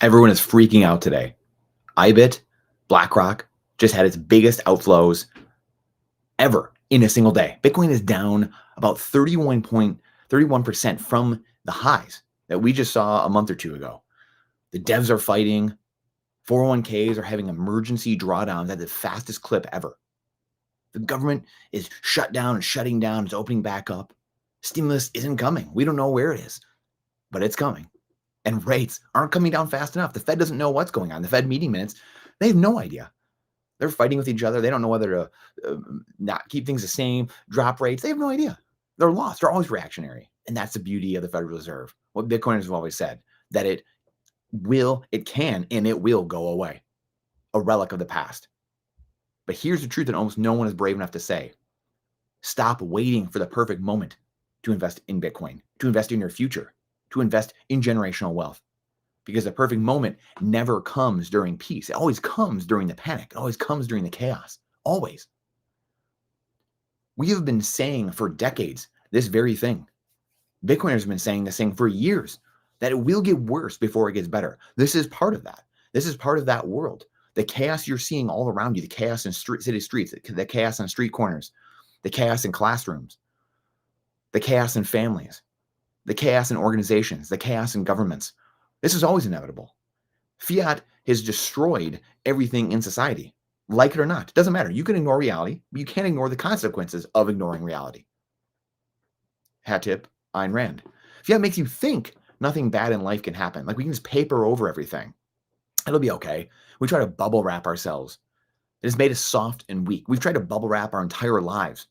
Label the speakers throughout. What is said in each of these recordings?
Speaker 1: Everyone is freaking out today. IBIT, Blackrock, just had its biggest outflows ever in a single day. Bitcoin is down about 31% from the highs that we just saw a month or two ago. The devs are fighting. 401ks are having emergency drawdowns at the fastest clip ever. The government is shut down and shutting down. It's opening back up. Stimulus isn't coming. We don't know where it is, but it's coming. And rates aren't coming down fast enough. The Fed doesn't know what's going on. The Fed meeting minutes, they have no idea. They're fighting with each other. They don't know whether to not keep things the same, drop rates. They have no idea. They're lost. They're always reactionary. And that's the beauty of the Federal Reserve. What Bitcoiners have always said, that it can, and it will go away. A relic of the past. But here's the truth that almost no one is brave enough to say. Stop waiting for the perfect moment to invest in Bitcoin, to invest in your future, to invest in generational wealth. Because the perfect moment never comes during peace. It always comes during the panic. It always comes during the chaos. Always. We have been saying for decades this very thing. Bitcoiners have been saying this thing for years, that it will get worse before it gets better. This is part of that. This is part of that world. The chaos you're seeing all around you, the chaos in city streets, the chaos on street corners, the chaos in classrooms, the chaos in families, the chaos in organizations, the chaos in governments. This is always inevitable. Fiat has destroyed everything in society, like it or not. It doesn't matter. You can ignore reality, but you can't ignore the consequences of ignoring reality. Hat tip, Ayn Rand. Fiat makes you think nothing bad in life can happen. Like we can just paper over everything. It'll be okay. We try to bubble wrap ourselves. It has made us soft and weak. We've tried to bubble wrap our entire lives.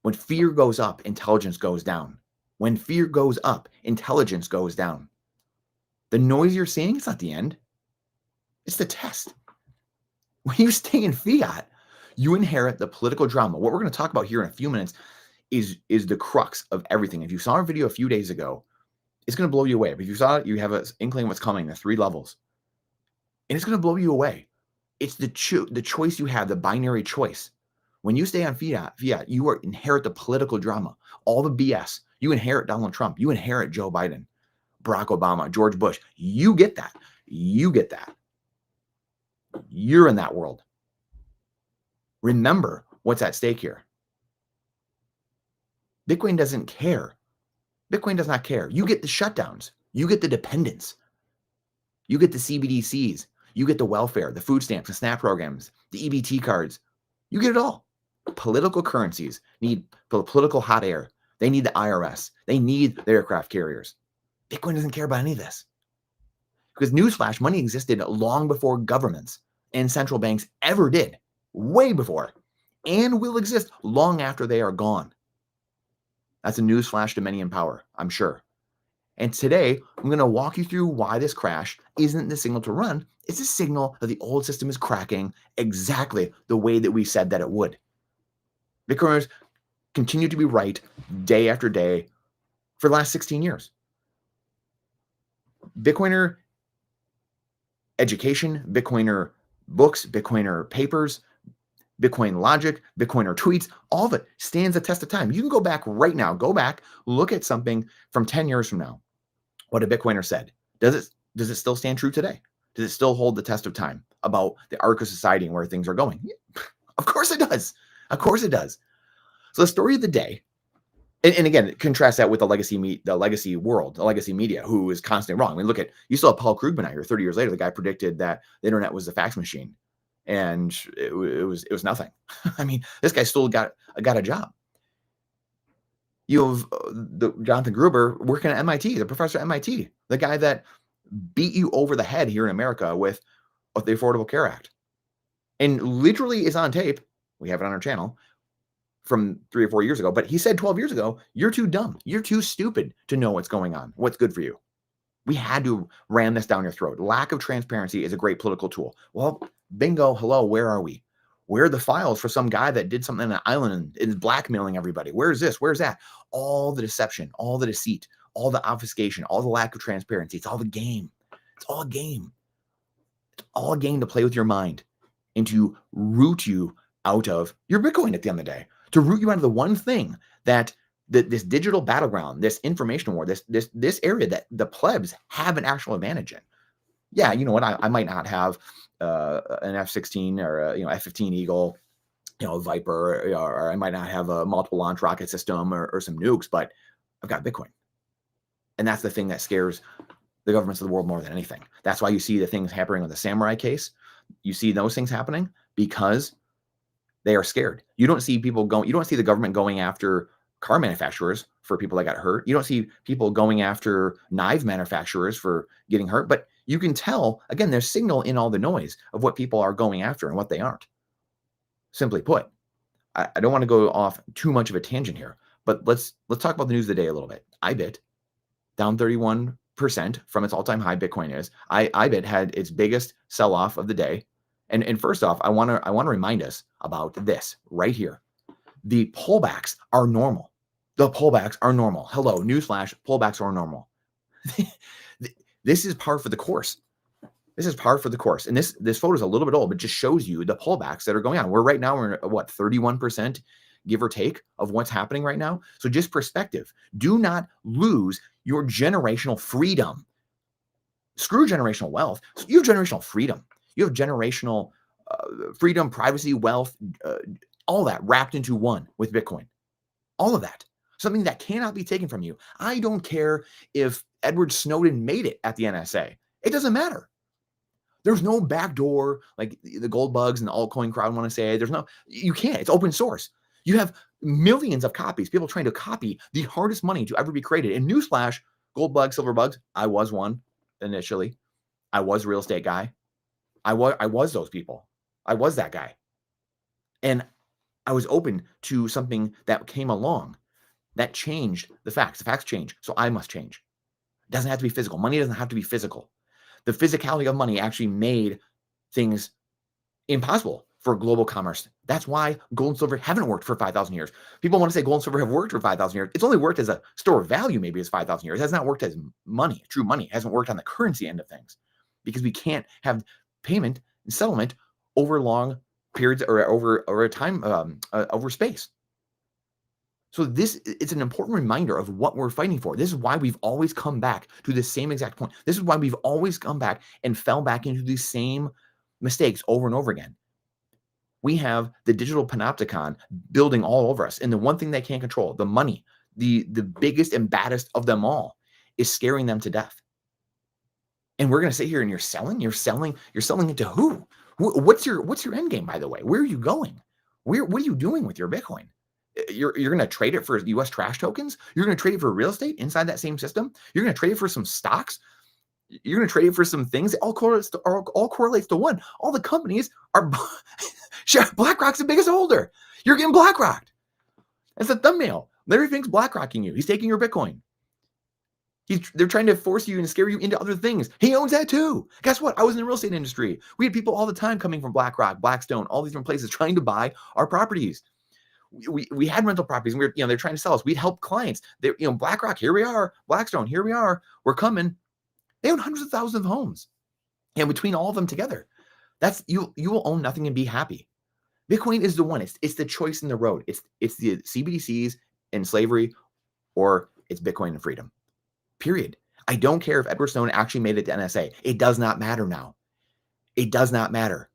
Speaker 1: When fear goes up, intelligence goes down. When fear goes up, intelligence goes down. The noise you're seeing, it's not the end. It's the test. When you stay in fiat, you inherit the political drama. What we're going to talk about here in a few minutes is the crux of everything. If you saw our video a few days ago, it's going to blow you away. But if you saw it, you have an inkling of what's coming, the 3 levels. And it's going to blow you away. It's the choice you have, the binary choice. When you stay on fiat, you inherit the political drama, all the BS. You inherit Donald Trump. You inherit Joe Biden, Barack Obama, George Bush. You get that. You get that. You're in that world. Remember what's at stake here. Bitcoin doesn't care. Bitcoin does not care. You get the shutdowns. You get the dependence. You get the CBDCs. You get the welfare, the food stamps, the SNAP programs, the EBT cards. You get it all. Political currencies need political hot air. They need the IRS. They need the aircraft carriers. Bitcoin doesn't care about any of this. Because newsflash, money existed long before governments and central banks ever did. Way before. And will exist long after they are gone. That's a newsflash to many in power, I'm sure. And today, I'm going to walk you through why this crash isn't the signal to run. It's a signal that the old system is cracking exactly the way that we said that it would. Bitcoiners continue to be right day after day for the last 16 years. Bitcoiner education, Bitcoiner books, Bitcoiner papers, Bitcoin logic, Bitcoiner tweets, all of it stands the test of time. You can go back right now, look at something from 10 years from now. What a Bitcoiner said. Does it still stand true today? Does it still hold the test of time about the arc of society and where things are going? Yeah, of course it does. Of course it does. So the story of the day, and again, contrast that with the legacy world, the legacy media, who is constantly wrong. I mean, you still have Paul Krugman out here 30 years later. The guy predicted that the internet was the fax machine. And it was nothing. I mean, this guy still got a job. You have the Jonathan Gruber working at MIT, the professor at MIT, the guy that beat you over the head here in America with the Affordable Care Act, and literally is on tape. We have it on our channel from 3 or 4 years ago. But he said 12 years ago, "You're too dumb. You're too stupid to know what's going on. What's good for you." We had to ram this down your throat. Lack of transparency is a great political tool. Well, bingo, hello, where are we? Where are the files for some guy that did something on an island and is blackmailing everybody? Where is this? Where's that? All the deception, all the deceit, all the obfuscation, all the lack of transparency. It's all the game. It's all a game. It's all a game to play with your mind and to root you out of your Bitcoin at the end of the day. To root you out of the one thing that This digital battleground, this information war, this area that the plebs have an actual advantage in. Yeah, you know what? I might not have an F-16 or a, F-15 Eagle, Viper, or I might not have a multiple launch rocket system or some nukes, but I've got Bitcoin. And that's the thing that scares the governments of the world more than anything. That's why you see the things happening with the samurai case. You see those things happening because they are scared. You don't see the government going after car manufacturers for people that got hurt. You don't see people going after knife manufacturers for getting hurt, but you can tell, again, there's signal in all the noise of what people are going after and what they aren't. Simply put, I don't want to go off too much of a tangent here, but let's talk about the news of the day a little bit. IBIT down 31% from its all-time high. Bitcoin is. IBIT had its biggest sell-off of the day. And first off, I want to remind us about this right here. The pullbacks are normal. The pullbacks are normal. Hello, newsflash, pullbacks are normal. This is par for the course. This is par for the course. And this photo is a little bit old, but just shows you the pullbacks that are going on. We're at 31%, give or take, of what's happening right now. So just perspective. Do not lose your generational freedom. Screw generational wealth. You have generational freedom. You have generational freedom, privacy, wealth, all that wrapped into one with Bitcoin. All of that. Something that cannot be taken from you. I don't care if Edward Snowden made it at the NSA. It doesn't matter. There's no backdoor like the gold bugs and the altcoin crowd want to say. You can't. It's open source. You have millions of copies, people trying to copy the hardest money to ever be created. And newsflash, gold bugs, silver bugs, I was one initially. I was a real estate guy. I was those people. I was that guy. And I was open to something that came along that changed the facts. The facts change. So I must change. It doesn't have to be physical. Money doesn't have to be physical. The physicality of money actually made things impossible for global commerce. That's why gold and silver haven't worked for 5,000 years. People want to say gold and silver have worked for 5,000 years. It's only worked as a store of value maybe as 5,000 years. It has not worked as money, true money. It hasn't worked on the currency end of things because we can't have payment and settlement over long periods or over a time, over space. So it's an important reminder of what we're fighting for. This is why we've always come back to the same exact point. This is why we've always come back and fell back into these same mistakes over and over again. We have the digital panopticon building all over us. And the one thing they can't control, the money, the biggest and baddest of them all, is scaring them to death. And we're going to sit here and you're selling it to who? What's your end game, by the way? Where are you going? What are you doing with your Bitcoin? You're going to trade it for US trash tokens? You're going to trade it for real estate inside that same system? You're going to trade it for some stocks? You're going to trade it for some things? It all correlates to one. All the companies are BlackRock's the biggest holder. You're getting BlackRocked. That's the thumbnail. Larry Fink's BlackRocking you. He's taking your Bitcoin. They're trying to force you and scare you into other things. He owns that too. Guess what? I was in the real estate industry. We had people all the time coming from BlackRock, Blackstone, all these different places trying to buy our properties. We had rental properties, and they're trying to sell us. We'd help clients. BlackRock, here we are. Blackstone, here we are. We're coming. They own hundreds of thousands of homes. And between all of them together, that's you will own nothing and be happy. Bitcoin is the one. It's the choice in the road. It's the CBDCs and slavery, or it's Bitcoin and freedom. Period. I don't care if Edward Snowden actually made it to NSA. It does not matter now. It does not matter.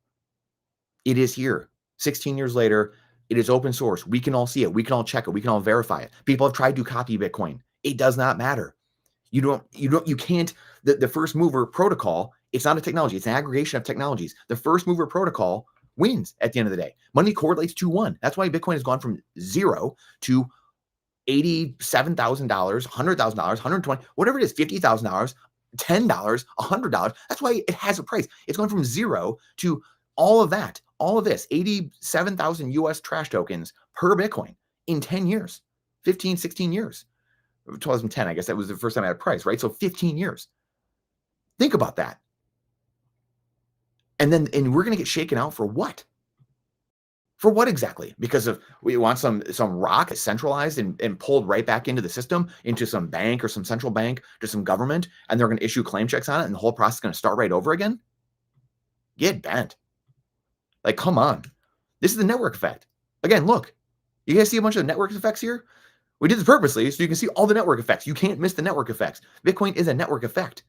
Speaker 1: It is here. 16 years later, it is open source. We can all see it. We can all check it. We can all verify it. People have tried to copy Bitcoin. It does not matter. You can't, the first mover protocol, it's not a technology. It's an aggregation of technologies. The first mover protocol wins at the end of the day. Money correlates to one. That's why Bitcoin has gone from zero to $87,000, $100,000, $120,000, whatever it is, $50,000, $10, $100. That's why it has a price. It's gone from zero to all of that, all of this, 87,000 US trash tokens per Bitcoin in 10 years, 15, 16 years. 2010, I guess that was the first time I had a price, right? So 15 years. Think about that. And we're going to get shaken out for what? For what exactly? Because we want some rock centralized and pulled right back into the system, into some bank or some central bank, to some government, and they're going to issue claim checks on it, and the whole process is going to start right over again? Get bent. Like, come on. This is the network effect. Again, look. You guys see a bunch of network effects here? We did this purposely so you can see all the network effects. You can't miss the network effects. Bitcoin is a network effect.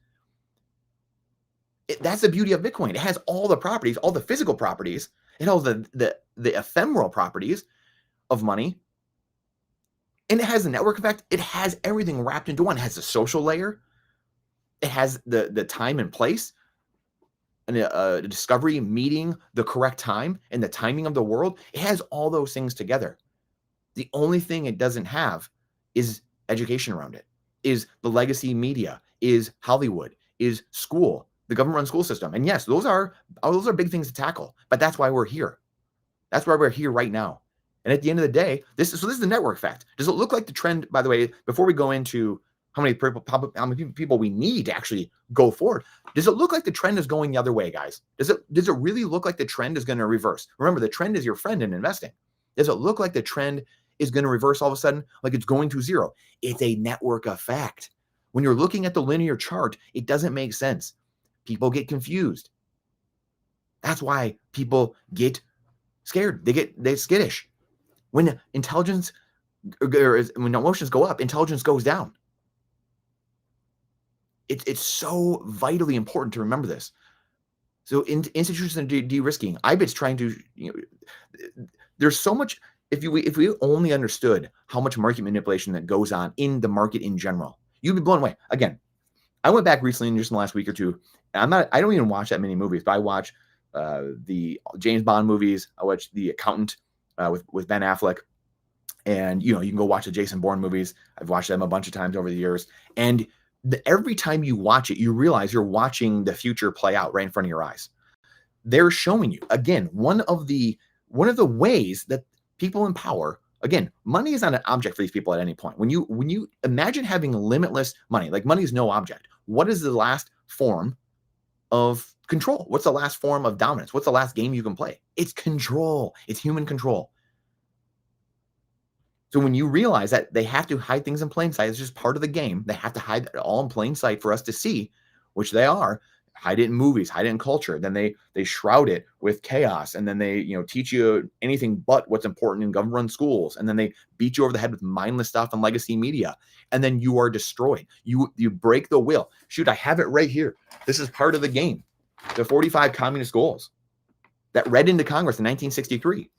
Speaker 1: That's the beauty of Bitcoin. It has all the properties, all the physical properties. It has the ephemeral properties of money. And it has a network effect. It has everything wrapped into one. It has a social layer. It has the time and place, and a discovery, meeting the correct time, and the timing of the world. It has all those things together. The only thing it doesn't have is education around it, is the legacy media, is Hollywood, is school, the government-run school system. And yes, those are big things to tackle, but that's why we're here. That's why we're here right now. And at the end of the day, this is the network effect. Does it look like the trend, by the way, before we go into how many people we need to actually go forward, does it look like the trend is going the other way, guys? Does it really look like the trend is going to reverse? Remember, the trend is your friend in investing. Does it look like the trend is going to reverse all of a sudden, like it's going to zero? It's a network effect. When you're looking at the linear chart, it doesn't make sense. People get confused. That's why people get scared. They're skittish. When intelligence, when emotions go up, intelligence goes down. It's so vitally important to remember this. So institutions de-risking, IBIT's trying to, there's so much. If we only understood how much market manipulation that goes on in the market in general, you'd be blown away. Again, I went back recently, just in the last week or two. And I don't even watch that many movies, but I watch the James Bond movies. I watch The Accountant with Ben Affleck, and you can go watch the Jason Bourne movies. I've watched them a bunch of times over the years, and every time you watch it, you realize you're watching the future play out right in front of your eyes. They're showing you, again, one of the ways that people in power, again, money is not an object for these people at any point. When you imagine having limitless money, like money is no object. What is the last form of control? What's the last form of dominance? What's the last game you can play? It's control. It's human control. So when you realize that they have to hide things in plain sight, it's just part of the game. They have to hide it all in plain sight for us to see, which they are. Hide it in movies, hide it in culture. Then they shroud it with chaos, and then they teach you anything but what's important in government-run schools, and then they beat you over the head with mindless stuff and legacy media, and then you are destroyed. You break the will. Shoot, I have it right here. This is part of the game. The 45 communist goals that read into Congress in 1963.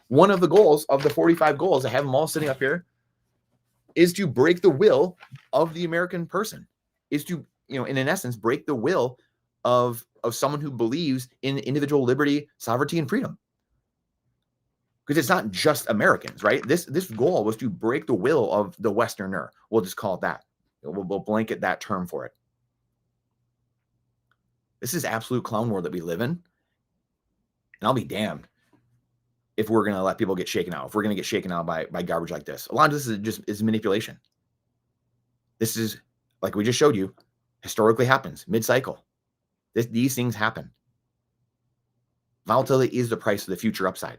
Speaker 1: One of the goals of the 45 goals, I have them all sitting up here, is to break the will of the American person, is to, in essence, break the will of someone who believes in individual liberty, sovereignty, and freedom. Because it's not just Americans, right? This goal was to break the will of the Westerner. We'll just call it that. We'll blanket that term for it. This is absolute clown world that we live in. And I'll be damned if we're going to let people get shaken out, if we're going to get shaken out by garbage like this. A lot of this is manipulation. This is, like we just showed you, historically happens mid-cycle. These things happen. Volatility is the price of the future upside.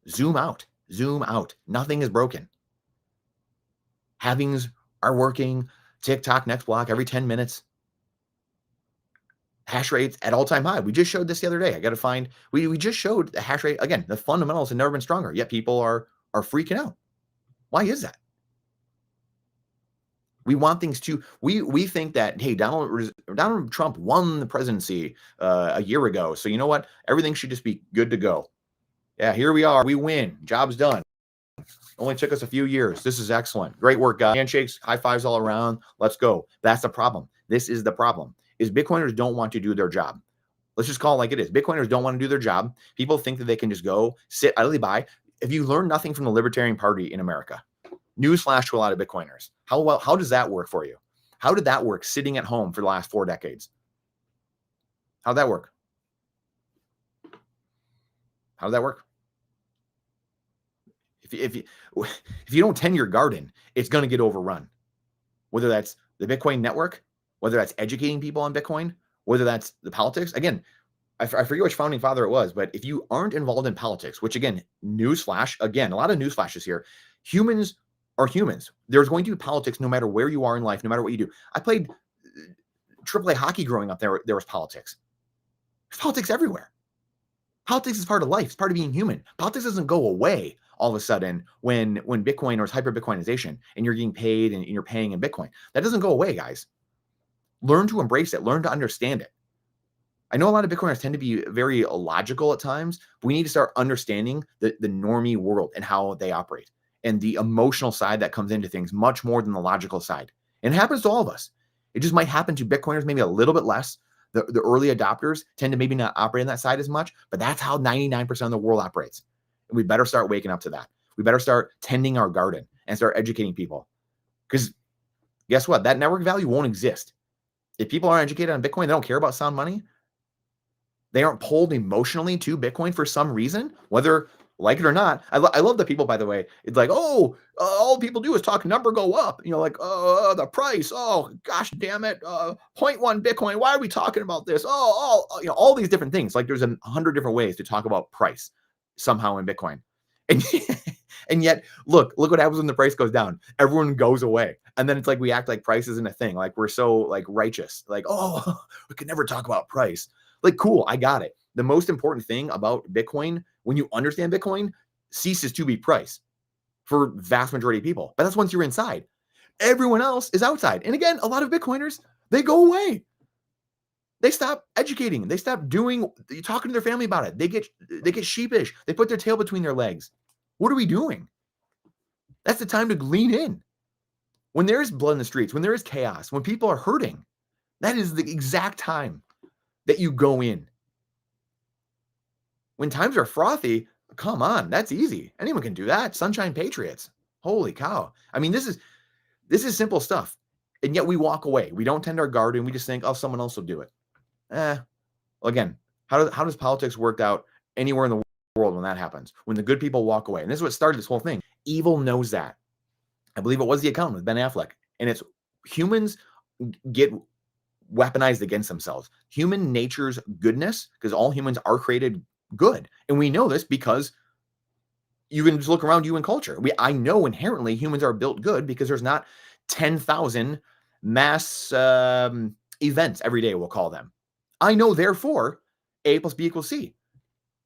Speaker 1: Zoom out. Zoom out. Nothing is broken. Halvings are working. TikTok next block every 10 minutes. Hash rates at all-time high. We just showed this the other day. I got to find, we just showed the hash rate. Again, the fundamentals have never been stronger, yet people are freaking out. Why is that? We want things to, we think that, hey, Donald Trump won the presidency a year ago. So you know what? Everything should just be good to go. Yeah, here we are. We win. Job's done. Only took us a few years. This is excellent. Great work, guys. Handshakes, high fives all around. Let's go. That's the problem. This is the problem. Is Bitcoiners don't want to do their job. Let's just call it like it is. Bitcoiners don't want to do their job. People think that they can just go sit idly by. If you learn nothing from the Libertarian Party in America, newsflash to a lot of Bitcoiners. How does that work for you? How did that work sitting at home for the last 4 decades? How'd that work? How did that work? If you don't tend your garden, it's going to get overrun. Whether that's the Bitcoin network, whether that's educating people on Bitcoin, whether that's the politics. Again, I forget which founding father it was, but if you aren't involved in politics, which again, newsflash, again, a lot of newsflashes here, humans are humans. There's going to be politics no matter where you are in life, no matter what you do. I played AAA hockey growing up. There was politics. There's politics everywhere. Politics is part of life. It's part of being human. Politics doesn't go away all of a sudden when Bitcoin or it's hyper Bitcoinization and you're getting paid and you're paying in Bitcoin. That doesn't go away, guys. Learn to embrace it. Learn to understand it. I know a lot of Bitcoiners tend to be very illogical at times, but we need to start understanding the normie world and how they operate and the emotional side that comes into things much more than the logical side. And it happens to all of us. It just might happen to Bitcoiners maybe a little bit less. The early adopters tend to maybe not operate on that side as much, but that's how 99% of the world operates. And we better start waking up to that. We better start tending our garden and start educating people. Because guess what? That network value won't exist. If people aren't educated on Bitcoin, they don't care about sound money, they aren't pulled emotionally to Bitcoin for some reason, whether like it or not. I love the people, by the way. It's like, oh, all people do is talk number go up. Like, the price. Oh, gosh, damn it. 0.1 Bitcoin. Why are we talking about this? All these different things. Like there's 100 different ways to talk about price somehow in Bitcoin. And, and yet, look what happens when the price goes down. Everyone goes away. And then it's like we act like price isn't a thing. Like we're so like righteous. Like, oh, we could never talk about price. Like, cool, I got it. The most important thing about Bitcoin, when you understand Bitcoin, ceases to be price for vast majority of people. But that's once you're inside. Everyone else is outside. And again, a lot of Bitcoiners, they go away. They stop educating. They stop talking to their family about it. They get sheepish. They put their tail between their legs. What are we doing? That's the time to lean in. When there is blood in the streets, when there is chaos, when people are hurting, that is the exact time that you go in. When times are frothy, come on, that's easy. Anyone can do that. Sunshine Patriots. Holy cow. I mean, this is simple stuff. And yet we walk away. We don't tend our garden. We just think, oh, someone else will do it. Well, again, how does politics work out anywhere in the world when that happens? When the good people walk away. And this is what started this whole thing. Evil knows that. I believe it was The Accountant with Ben Affleck. And it's humans get weaponized against themselves. Human nature's goodness, because all humans are created good. And we know this because you can just look around you in culture. I know inherently humans are built good because there's not 10,000 mass events every day, we'll call them. I know, therefore, A plus B equals C.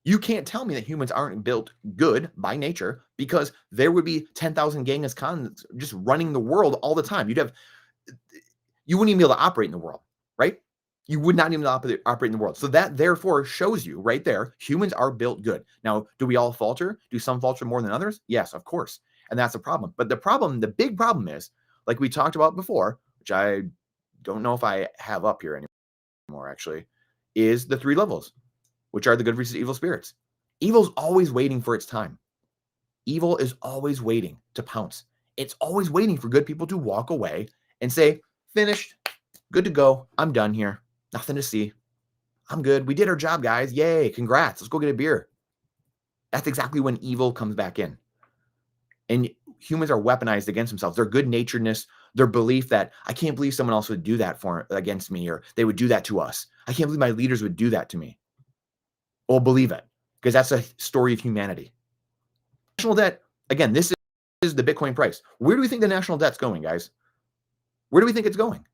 Speaker 1: You can't tell me that humans aren't built good by nature because there would be 10,000 Genghis Khans just running the world all the time. You wouldn't even be able to operate in the world, right? You would not even operate in the world. So that therefore shows you right there, humans are built good. Now, do we all falter? Do some falter more than others? Yes, of course. And that's a problem. But the big problem is, like we talked about before, which I don't know if I have up here anymore, actually, is the 3 levels, which are the good versus evil spirits. Evil's always waiting for its time. Evil is always waiting to pounce. It's always waiting for good people to walk away and say, finished, good to go, I'm done here, nothing to see, I'm good, we did our job, guys, yay, congrats, let's go get a beer. That's exactly when evil comes back in. And humans are weaponized against themselves. Their good-naturedness, their belief that I can't believe someone else would do that against me, or they would do that to us. I can't believe my leaders would do that to me. Well, believe it, because that's a story of humanity. National debt, again, this is the Bitcoin price. Where do we think the national debt's going, guys? Where do we think it's going?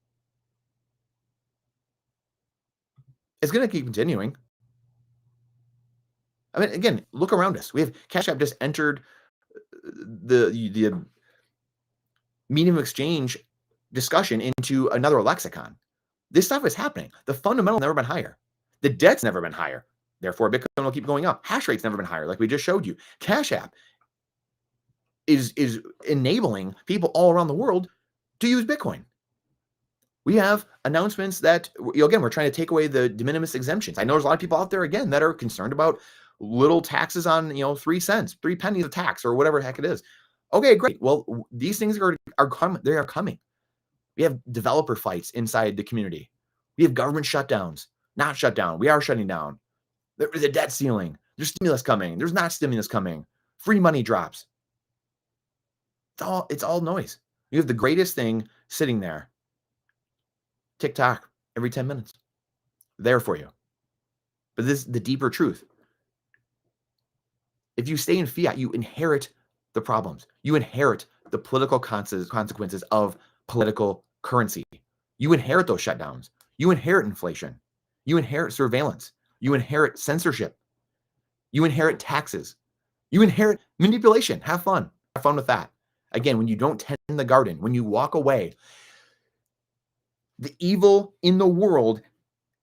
Speaker 1: It's going to keep continuing. I mean, again, look around us. We have Cash App just entered the medium of exchange discussion into another lexicon. This stuff is happening. The fundamental never been higher. The debt's never been higher. Therefore, Bitcoin will keep going up. Hash rate's never been higher, like we just showed you. Cash App is enabling people all around the world to use Bitcoin. We have announcements that, again, we're trying to take away the de minimis exemptions. I know there's a lot of people out there, again, that are concerned about little taxes on, 3 cents, 3 pennies of tax, or whatever the heck it is. Okay, great. Well, these things are coming. They are coming. We have developer fights inside the community. We have government shutdowns, not shut down. We are shutting down. There's a debt ceiling. There's stimulus coming. There's not stimulus coming. Free money drops. It's all noise. You have the greatest thing sitting there. TikTok every 10 minutes. There for you. But this is the deeper truth. If you stay in fiat, you inherit the problems. You inherit the political consequences of political currency. You inherit those shutdowns. You inherit inflation. You inherit surveillance. You inherit censorship. You inherit taxes. You inherit manipulation. Have fun. Have fun with that. Again, when you don't tend the garden, when you walk away, the evil in the world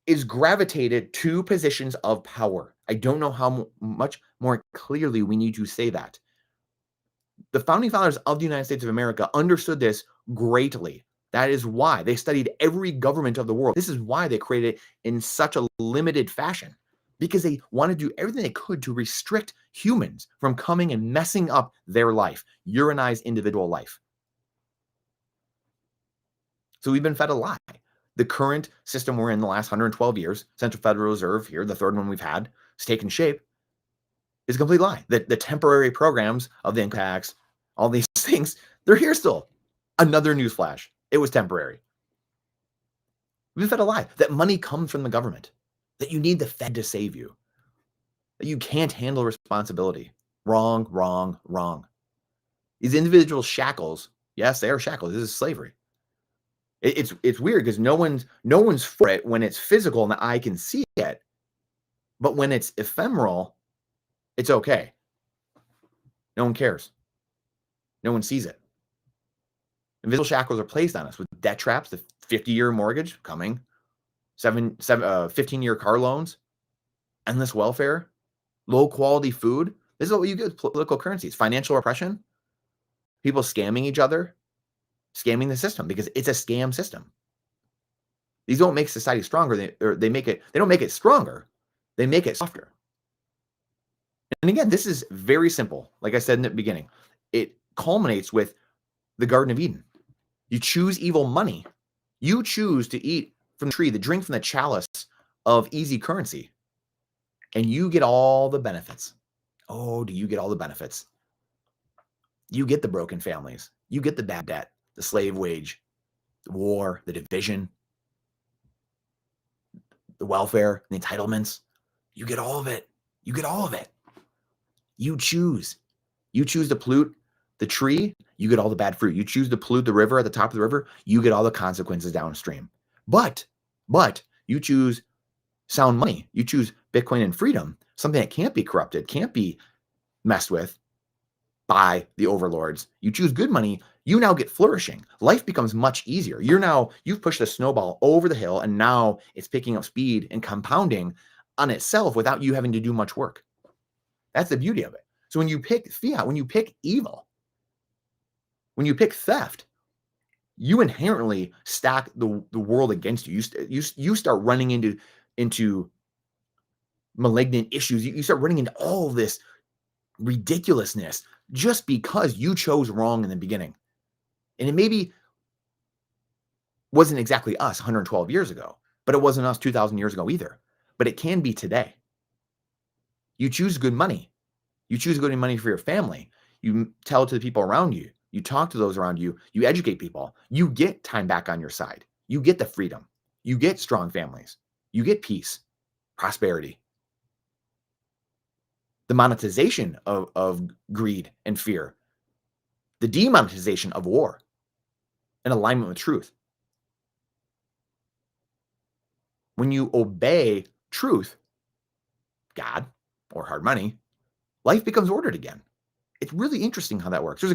Speaker 1: is gravitated to positions of power. I don't know how much more clearly we need to say that. The founding fathers of the United States of America understood this greatly. That is why they studied every government of the world. This is why they created it in such a limited fashion, because they wanted to do everything they could to restrict humans from coming and messing up their life, your and I's individual life. So we've been fed a lie. The current system we're in the last 112 years, Central Federal Reserve here, the third one we've had, is taking shape, is a complete lie. The temporary programs of the income tax, all these things, they're here still. Another newsflash. It was temporary. We've fed a lie that money comes from the government, that you need the Fed to save you, that you can't handle responsibility. Wrong, wrong, wrong. These individual shackles, yes, they are shackles. This is slavery. It's weird because no one's for it when it's physical and the eye can see it, but when it's ephemeral, it's okay. No one cares. No one sees it. Invisible shackles are placed on us with debt traps, the 50-year mortgage coming, 15-year car loans, endless welfare, low quality food. This is what you get with political currencies, financial repression, people scamming each other, scamming the system because it's a scam system. These don't make society stronger. They don't make it stronger. They make it softer. And again, this is very simple. Like I said in the beginning, it culminates with the Garden of Eden. You choose evil money. You choose to eat from the tree, the drink from the chalice of easy currency. And you get all the benefits. Oh, do you get all the benefits? You get the broken families. You get the bad debt, the slave wage, the war, the division, the welfare, the entitlements. You get all of it. You get all of it. You choose. You choose to pollute the tree, you get all the bad fruit. You choose to pollute the river at the top of the river, you get all the consequences downstream. But you choose sound money. You choose Bitcoin and freedom, something that can't be corrupted, can't be messed with by the overlords. You choose good money, you now get flourishing. Life becomes much easier. You've pushed a snowball over the hill and now it's picking up speed and compounding on itself without you having to do much work. That's the beauty of it. So when you pick fiat, when you pick evil, when you pick theft, you inherently stack the world against you. You start running into malignant issues. You start running into all this ridiculousness just because you chose wrong in the beginning. And it maybe wasn't exactly us 112 years ago, but it wasn't us 2,000 years ago either. But it can be today. You choose good money. You choose good money for your family. You tell it to the people around you. You talk to those around you. You educate people. You get time back on your side. You get the freedom. You get strong families. You get peace, prosperity. The monetization of greed and fear. The demonetization of war. In alignment with truth. When you obey truth, God, or hard money, life becomes ordered again. It's really interesting how that works. There's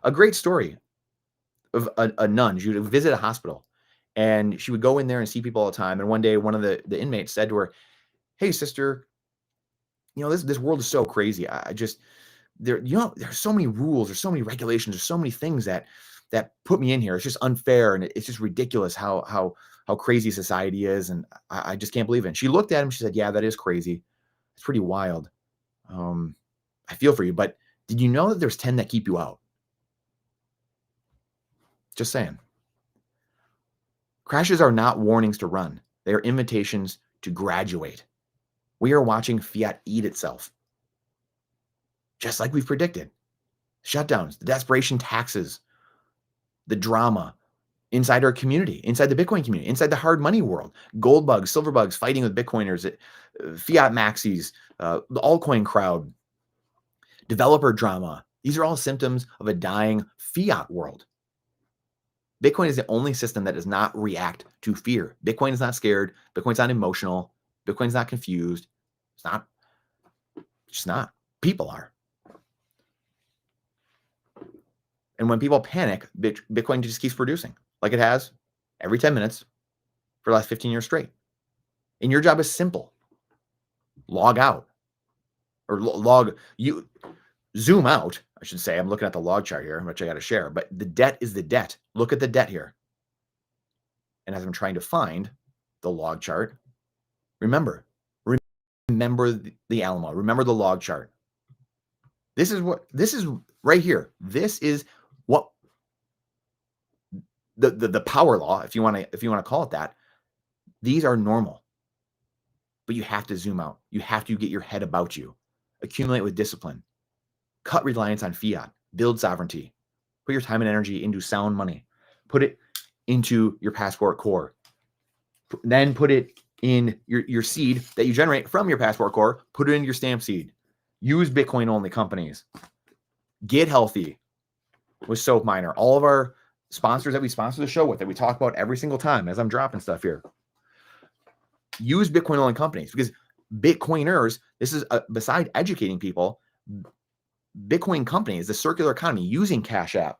Speaker 1: a great story of a nun. She would visit a hospital and she would go in there and see people all the time. And one day, one of the inmates said to her, "Hey, sister, this world is so crazy. I just, there's so many rules, there's so many regulations, there's so many things that put me in here. It's just unfair. And it's just ridiculous how crazy society is. And I just can't believe it." And she looked at him. She said, "Yeah, that is crazy. It's pretty wild. I feel for you, but did you know that there's 10 that keep you out?" Just saying. Crashes are not warnings to run. They are invitations to graduate. We are watching fiat eat itself. Just like we've predicted. Shutdowns, the desperation taxes, the drama inside our community, inside the Bitcoin community, inside the hard money world, gold bugs, silver bugs fighting with Bitcoiners, fiat maxis, the altcoin crowd, developer drama. These are all symptoms of a dying fiat world. Bitcoin is the only system that does not react to fear. Bitcoin is not scared. Bitcoin's not emotional. Bitcoin's not confused. It's just not. People are. And when people panic, Bitcoin just keeps producing like it has every 10 minutes for the last 15 years straight. And your job is simple. Log out or zoom out, I should say. I'm looking at the log chart here, which I got to share, but the debt is the debt. Look at the debt here. And as I'm trying to find the log chart, remember the Alamo, remember the log chart. This is right here. This is what the power law, if you want to call it that. These are normal, but you have to zoom out. You have to get your head about you, accumulate with discipline, cut reliance on fiat, build sovereignty, put your time and energy into sound money, put it into your Passport core, then put it in your seed that you generate from your Passport core, put it into your stamp seed. Use Bitcoin only companies. Get healthy with Soap Miner. All of our sponsors that we sponsor the show with, that we talk about every single time as I'm dropping stuff here. Use Bitcoin only companies, because Bitcoiners, this is beside educating people, Bitcoin companies, the circular economy, using Cash App,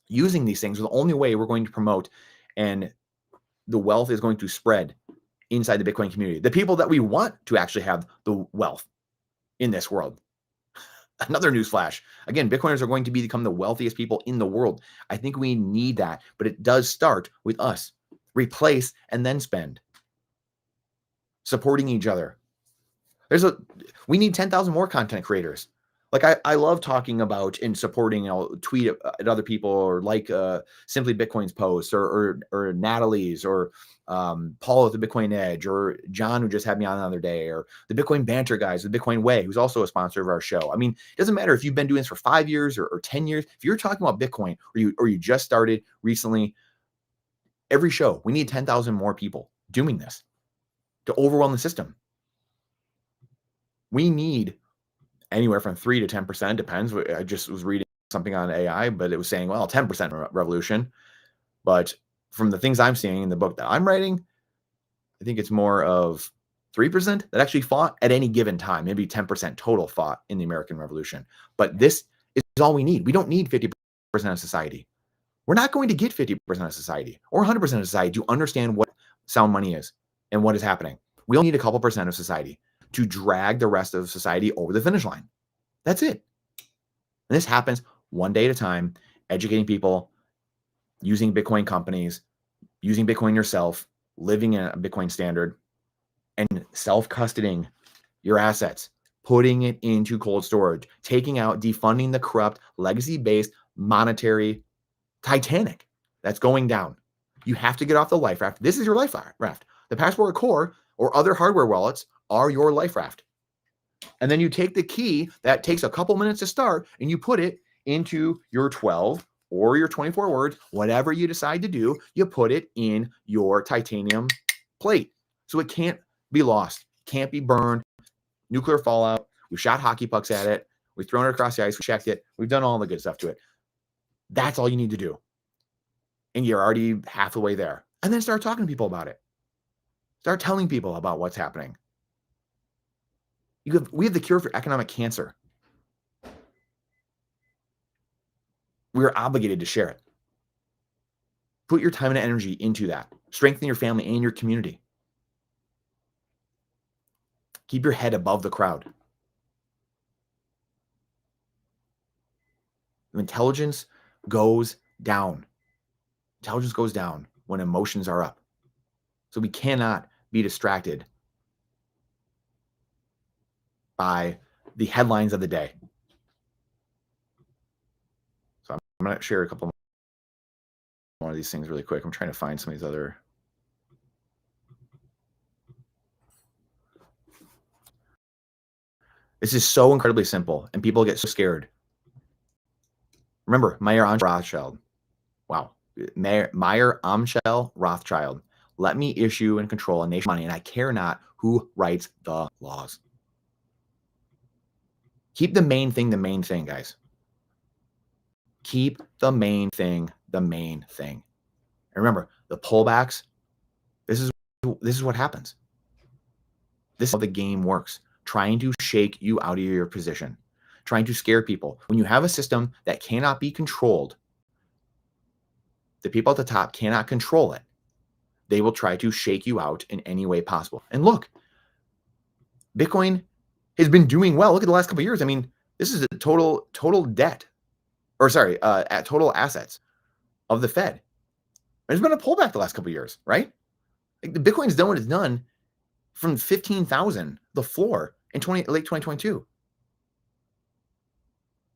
Speaker 1: using these things are the only way we're going to promote, and the wealth is going to spread inside the Bitcoin community. The people that we want to actually have the wealth in this world. Another news flash. Again, Bitcoiners are going to become the wealthiest people in the world. I think we need that, but it does start with us. Replace and then spend. Supporting each other. We need 10,000 more content creators. Like I love talking about and supporting, tweet at other people, or like Simply Bitcoin's posts, or Natalie's, or Paul at the Bitcoin Edge, or John, who just had me on the other day, or the Bitcoin Banter guys, the Bitcoin Way, who's also a sponsor of our show. I mean, it doesn't matter if you've been doing this for 5 years or 10 years. If you're talking about Bitcoin, or you just started recently, every show, we need 10,000 more people doing this to overwhelm the system. We need anywhere from 3 to 10%, depends. I just was reading something on AI, but it was saying, well, 10% revolution. But from the things I'm seeing in the book that I'm writing, I think it's more of 3% that actually fought at any given time. Maybe 10% total fought in the American Revolution. But this is all we need. We don't need 50% of society. We're not going to get 50% of society or 100% of society to understand what sound money is and what is happening. We only need a couple percent of society to drag the rest of society over the finish line. That's it. And this happens one day at a time, educating people, using Bitcoin companies, using Bitcoin yourself, living in a Bitcoin standard, and self-custodying your assets, putting it into cold storage, taking out, defunding the corrupt, legacy-based monetary Titanic that's going down. You have to get off the life raft. This is your life raft. The Passport core or other hardware wallets are your life raft. And then you take the key that takes a couple minutes to start, and you put it into your 12 or your 24 words, whatever you decide to do, you put it in your titanium plate. So it can't be lost, can't be burned, nuclear fallout. We shot hockey pucks at it. We've thrown it across the ice. We checked it. We've done all the good stuff to it. That's all you need to do. And you're already half the way there. And then start talking to people about it. Start telling people about what's happening. We have the cure for economic cancer. We are obligated to share it. Put your time and energy into that. Strengthen your family and your community. Keep your head above the crowd. Intelligence goes down. Intelligence goes down when emotions are up. So we cannot be distracted by the headlines of the day. So I'm going to share a couple more of these things really quick. I'm trying to find some of these other. This is so incredibly simple, and people get so scared. Remember, Meyer Rothschild. Wow. Meyer Amschel Rothschild. Let me issue and control a nation's money, and I care not who writes the laws. Keep the main thing, guys. Keep the main thing, the main thing. And remember, the pullbacks, this is what happens. This is how the game works. Trying to shake you out of your position. trying to scare people. When you have a system that cannot be controlled, the people at the top cannot control it. They will try to shake you out in any way possible. And look, Bitcoin has been doing well. Look at the last couple of years. I mean, this is a total debt, or sorry, at total assets of the Fed. There's been a pullback the last couple of years, right? Like the Bitcoin's done what it's done from 15,000, the floor in late 2022.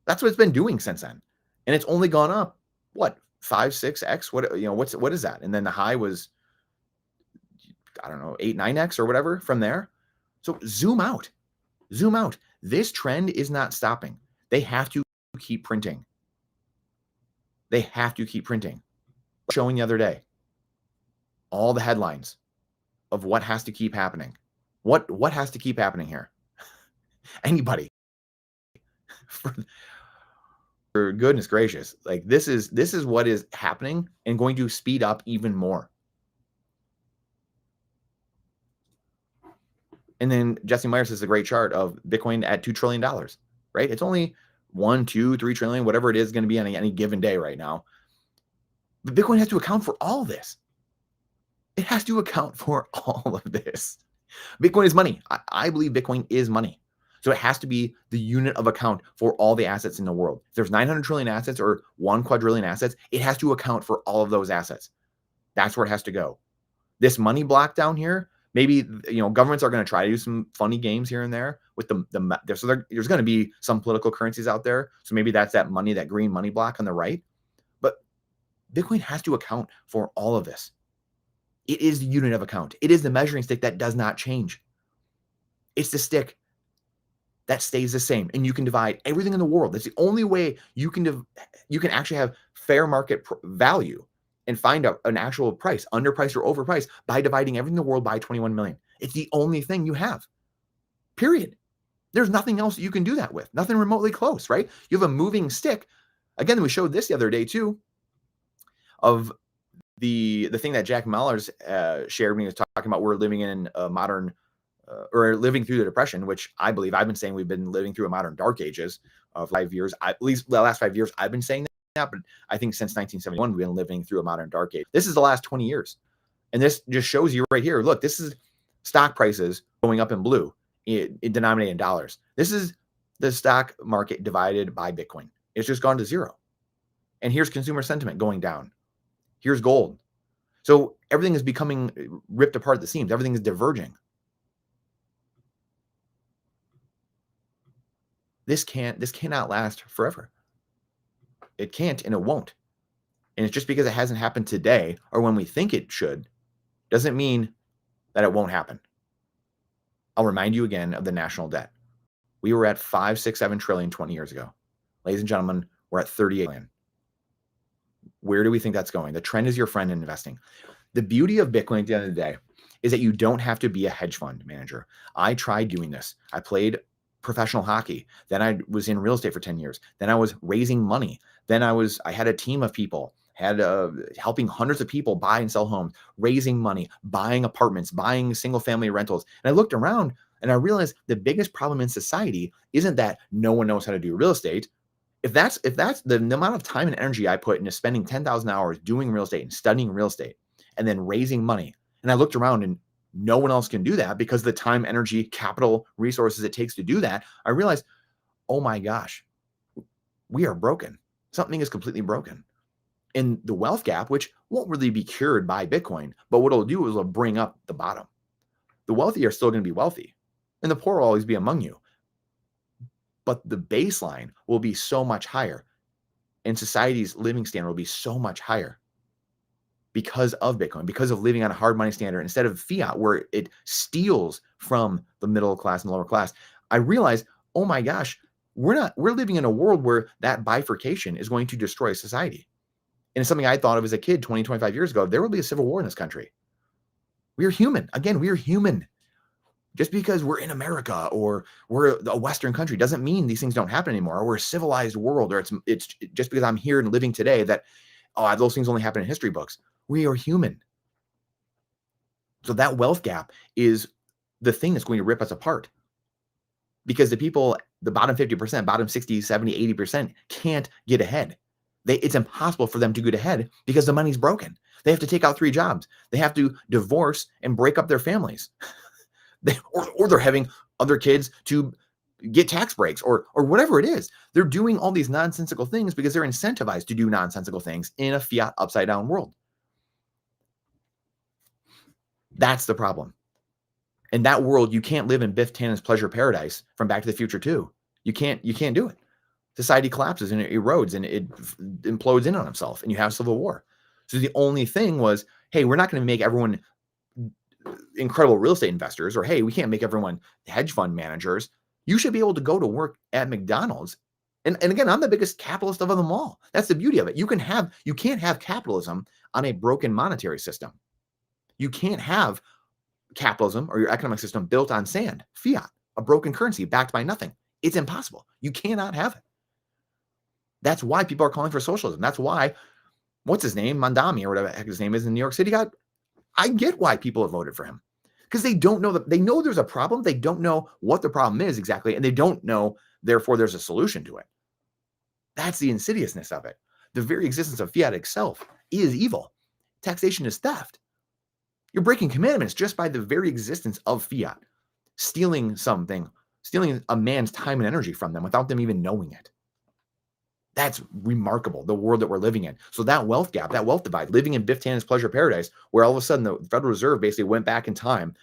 Speaker 1: That's what it's been doing since then, and it's only gone up what 5-6x? What is that? And then the high was, I don't know, 8-9x or whatever from there. So zoom out. This trend is not stopping. They have to keep printing. Showing the other day, all the headlines of what has to keep happening. What has to keep happening here? Anybody? For goodness gracious, like this is what is happening and going to speed up even more. And then Jesse Myers has a great chart of Bitcoin at $2 trillion, right? It's only 1, 2, 3 trillion, whatever it is going to be on any given day right now. But Bitcoin has to account for all this. It has to account for all of this. Bitcoin is money. I believe Bitcoin is money. So it has to be the unit of account for all the assets in the world. If there's 900 trillion assets or 1 quadrillion assets, it has to account for all of those assets. That's where it has to go. This money block down here, maybe governments are going to try to do some funny games here and there with there's going to be some political currencies out there. So maybe that's that money, that green money block on the right. But Bitcoin has to account for all of this. It is the unit of account. It is the measuring stick that does not change. It's the stick that stays the same, and you can divide everything in the world. That's the only way you can actually have fair market value and find an actual price, underpriced or overpriced, by dividing everything in the world by 21 million. It's the only thing you have, period. There's nothing else that you can do that with, nothing remotely close, right? You have a moving stick. Again, we showed this the other day too, of the thing that Jack Mallers shared when he was talking about we're living in a modern, or living through the Depression, which I believe I've been saying we've been living through a modern dark ages of 5 years. At least the last 5 years I've been saying that, but I think since 1971 we've been living through a modern dark age. This is the last 20 years. And this just shows you right here. Look, this is stock prices going up in blue, denominated in dollars. This is the stock market divided by Bitcoin. It's just gone to zero. And here's consumer sentiment going down. Here's gold. So everything is becoming ripped apart at the seams. Everything is diverging. This cannot last forever. It can't, and it won't. And it's just because it hasn't happened today or when we think it should, doesn't mean that it won't happen. I'll remind you again of the national debt. We were at 5, 6, 7 trillion 20 years ago. Ladies and gentlemen, we're at 38 trillion. Where do we think that's going? The trend is your friend in investing. The beauty of Bitcoin at the end of the day is that you don't have to be a hedge fund manager. I tried doing this. I played professional hockey. Then I was in real estate for 10 years. Then I was raising money. Then I had a team of people, helping hundreds of people buy and sell homes, raising money, buying apartments, buying single family rentals. And I looked around and I realized the biggest problem in society isn't that no one knows how to do real estate. If that's the amount of time and energy I put into spending 10,000 hours doing real estate and studying real estate and then raising money, and I looked around and no one else can do that because the time, energy, capital, resources it takes to do that, I realized, oh my gosh, we are broken. Something is completely broken. And the wealth gap, which won't really be cured by Bitcoin, but what it'll do is it'll bring up the bottom. The wealthy are still going to be wealthy, and the poor will always be among you. But the baseline will be so much higher, and society's living standard will be so much higher because of Bitcoin, because of living on a hard money standard instead of fiat, where it steals from the middle class and lower class. I realized, oh my gosh, we're living in a world where that bifurcation is going to destroy society. And it's something I thought of as a kid 20, 25 years ago. There will be a civil war in this country. We are human. Again, we are human. Just because we're in America or we're a Western country doesn't mean these things don't happen anymore, or we're a civilized world, or it's just because I'm here and living today that, oh, those things only happen in history books. We are human. So that wealth gap is the thing that's going to rip us apart, because the people The bottom 50%, bottom 60, 70, 80% can't get ahead. It's impossible for them to get ahead because the money's broken. They have to take out 3 jobs. They have to divorce and break up their families. Or they're having other kids to get tax breaks or whatever it is. They're doing all these nonsensical things because they're incentivized to do nonsensical things in a fiat upside down world. That's the problem. In that world, you can't live in Biff Tannen's pleasure paradise from Back to the Future 2. You can't do it. Society collapses and it erodes and it implodes in on itself and you have civil war. So the only thing was, hey, we're not going to make everyone incredible real estate investors, or hey, we can't make everyone hedge fund managers. You should be able to go to work at McDonald's. And again, I'm the biggest capitalist of them all. That's the beauty of it. You can't have capitalism on a broken monetary system. You can't have capitalism or your economic system built on sand, fiat, a broken currency backed by nothing. It's impossible. You cannot have it. That's why people are calling for socialism. That's why, what's his name? Mandami or whatever the heck his name is in New York City I get why people have voted for him, because they don't know they know there's a problem. They don't know what the problem is exactly. And they don't know, therefore there's a solution to it. That's the insidiousness of it. The very existence of fiat itself is evil. Taxation is theft. You're breaking commandments just by the very existence of fiat, stealing a man's time and energy from them without them even knowing it. That's remarkable, the world that we're living in. So that wealth gap, that wealth divide, living in Biff Tannen's pleasure paradise, where all of a sudden the Federal Reserve basically went back in time,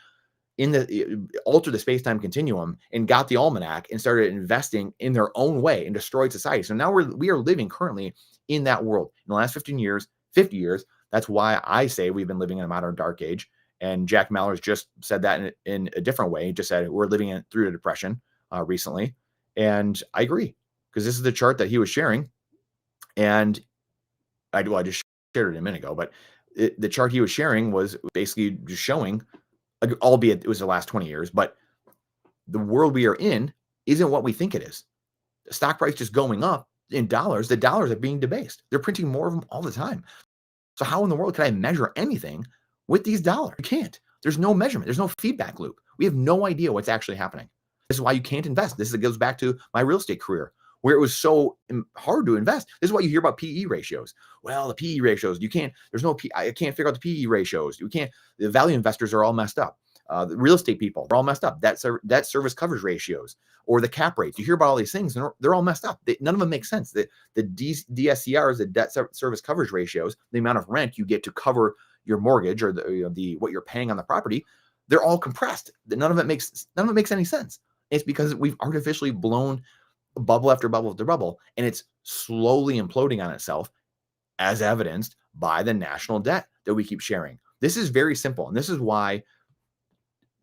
Speaker 1: altered the space-time continuum and got the almanac and started investing in their own way and destroyed society. So now we are living currently in that world. In the last 50 years, that's why I say we've been living in a modern dark age. And Jack Mallers just said that in a different way. He just said we're living through the Depression recently. And I agree, because this is the chart that he was sharing. And I just shared it a minute ago, but the chart he was sharing was basically just showing, albeit it was the last 20 years, but the world we are in isn't what we think it is. The stock price just going up in dollars. The dollars are being debased. They're printing more of them all the time. So how in the world can I measure anything with these dollars? You can't. There's no measurement. There's no feedback loop. We have no idea what's actually happening. This is why you can't invest. Goes back to my real estate career, where it was so hard to invest. This is why you hear about PE ratios. Well, the PE ratios, I can't figure out the PE ratios. The value investors are all messed up. The real estate people are all messed up. Debt service coverage ratios or the cap rates. You hear about all these things and they're all messed up. None of them make sense. The DSCRs, the debt service coverage ratios, the amount of rent you get to cover your mortgage or what you're paying on the property, they're all compressed. None of it makes any sense. It's because we've artificially blown bubble after bubble after bubble, and it's slowly imploding on itself, as evidenced by the national debt that we keep sharing. This is very simple, and this is why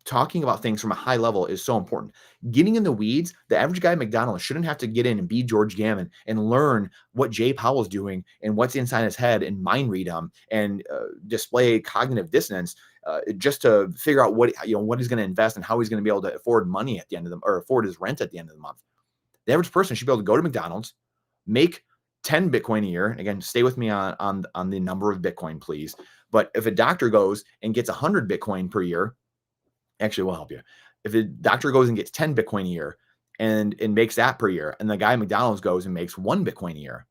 Speaker 1: talking about things from a high level is so important. Getting in the weeds, the average guy at McDonald's shouldn't have to get in and be George Gammon and learn what Jay Powell's doing and what's inside his head and mind read him and display cognitive dissonance just to figure out what he's going to invest and how he's going to be able to afford money at the end of or afford his rent at the end of the month. The average person should be able to go to McDonald's, make 10 Bitcoin a year. And again, stay with me on the number of Bitcoin, please. But if a doctor goes and gets 100 Bitcoin per year, actually, we'll help you. If a doctor goes and gets 10 Bitcoin a year and makes that per year, and the guy at McDonald's goes and makes 1 Bitcoin a year,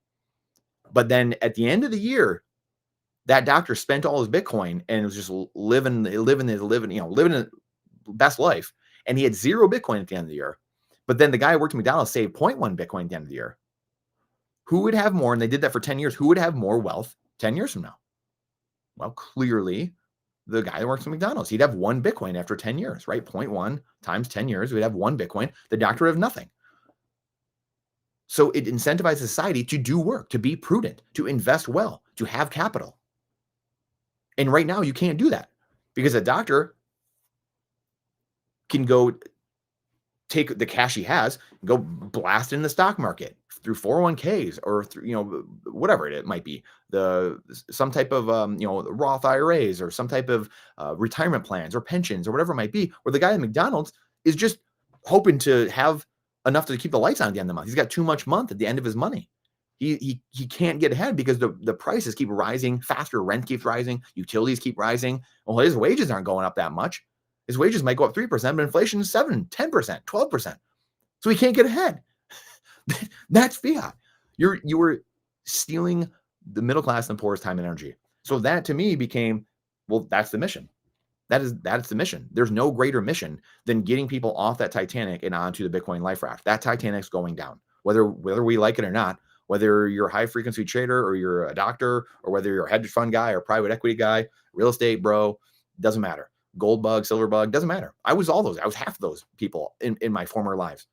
Speaker 1: but then at the end of the year, that doctor spent all his Bitcoin and was just living the best life, and he had 0 Bitcoin at the end of the year. But then the guy who worked at McDonald's saved 0.1 Bitcoin at the end of the year. Who would have more? And they did that for 10 years. Who would have more wealth 10 years from now? Well, clearly the guy that works at McDonald's. He'd have 1 Bitcoin after 10 years, right? 0.1 times 10 years, we'd have 1 Bitcoin. The doctor would have nothing. So it incentivizes society to do work, to be prudent, to invest well, to have capital. And right now you can't do that because a doctor can go take the cash he has, go blast it in the stock market through 401ks or through, whatever it might be, some type of, Roth IRAs or some type of retirement plans or pensions or whatever it might be, where the guy at McDonald's is just hoping to have enough to keep the lights on at the end of the month. He's got too much month at the end of his money. He can't get ahead because the prices keep rising faster. Rent keeps rising. Utilities keep rising. Well, his wages aren't going up that much. His wages might go up 3%, but inflation is 7, 10%, 12%. So we can't get ahead. That's fiat. You were stealing the middle class and poor's time and energy. So that to me became, well, that's the mission. That's the mission. There's no greater mission than getting people off that Titanic and onto the Bitcoin life raft. That Titanic's going down, whether we like it or not. Whether you're a high frequency trader or you're a doctor or whether you're a hedge fund guy or private equity guy, real estate bro, doesn't matter. Gold bug, silver bug, doesn't matter. I was all those. I was half of those people in my former lives.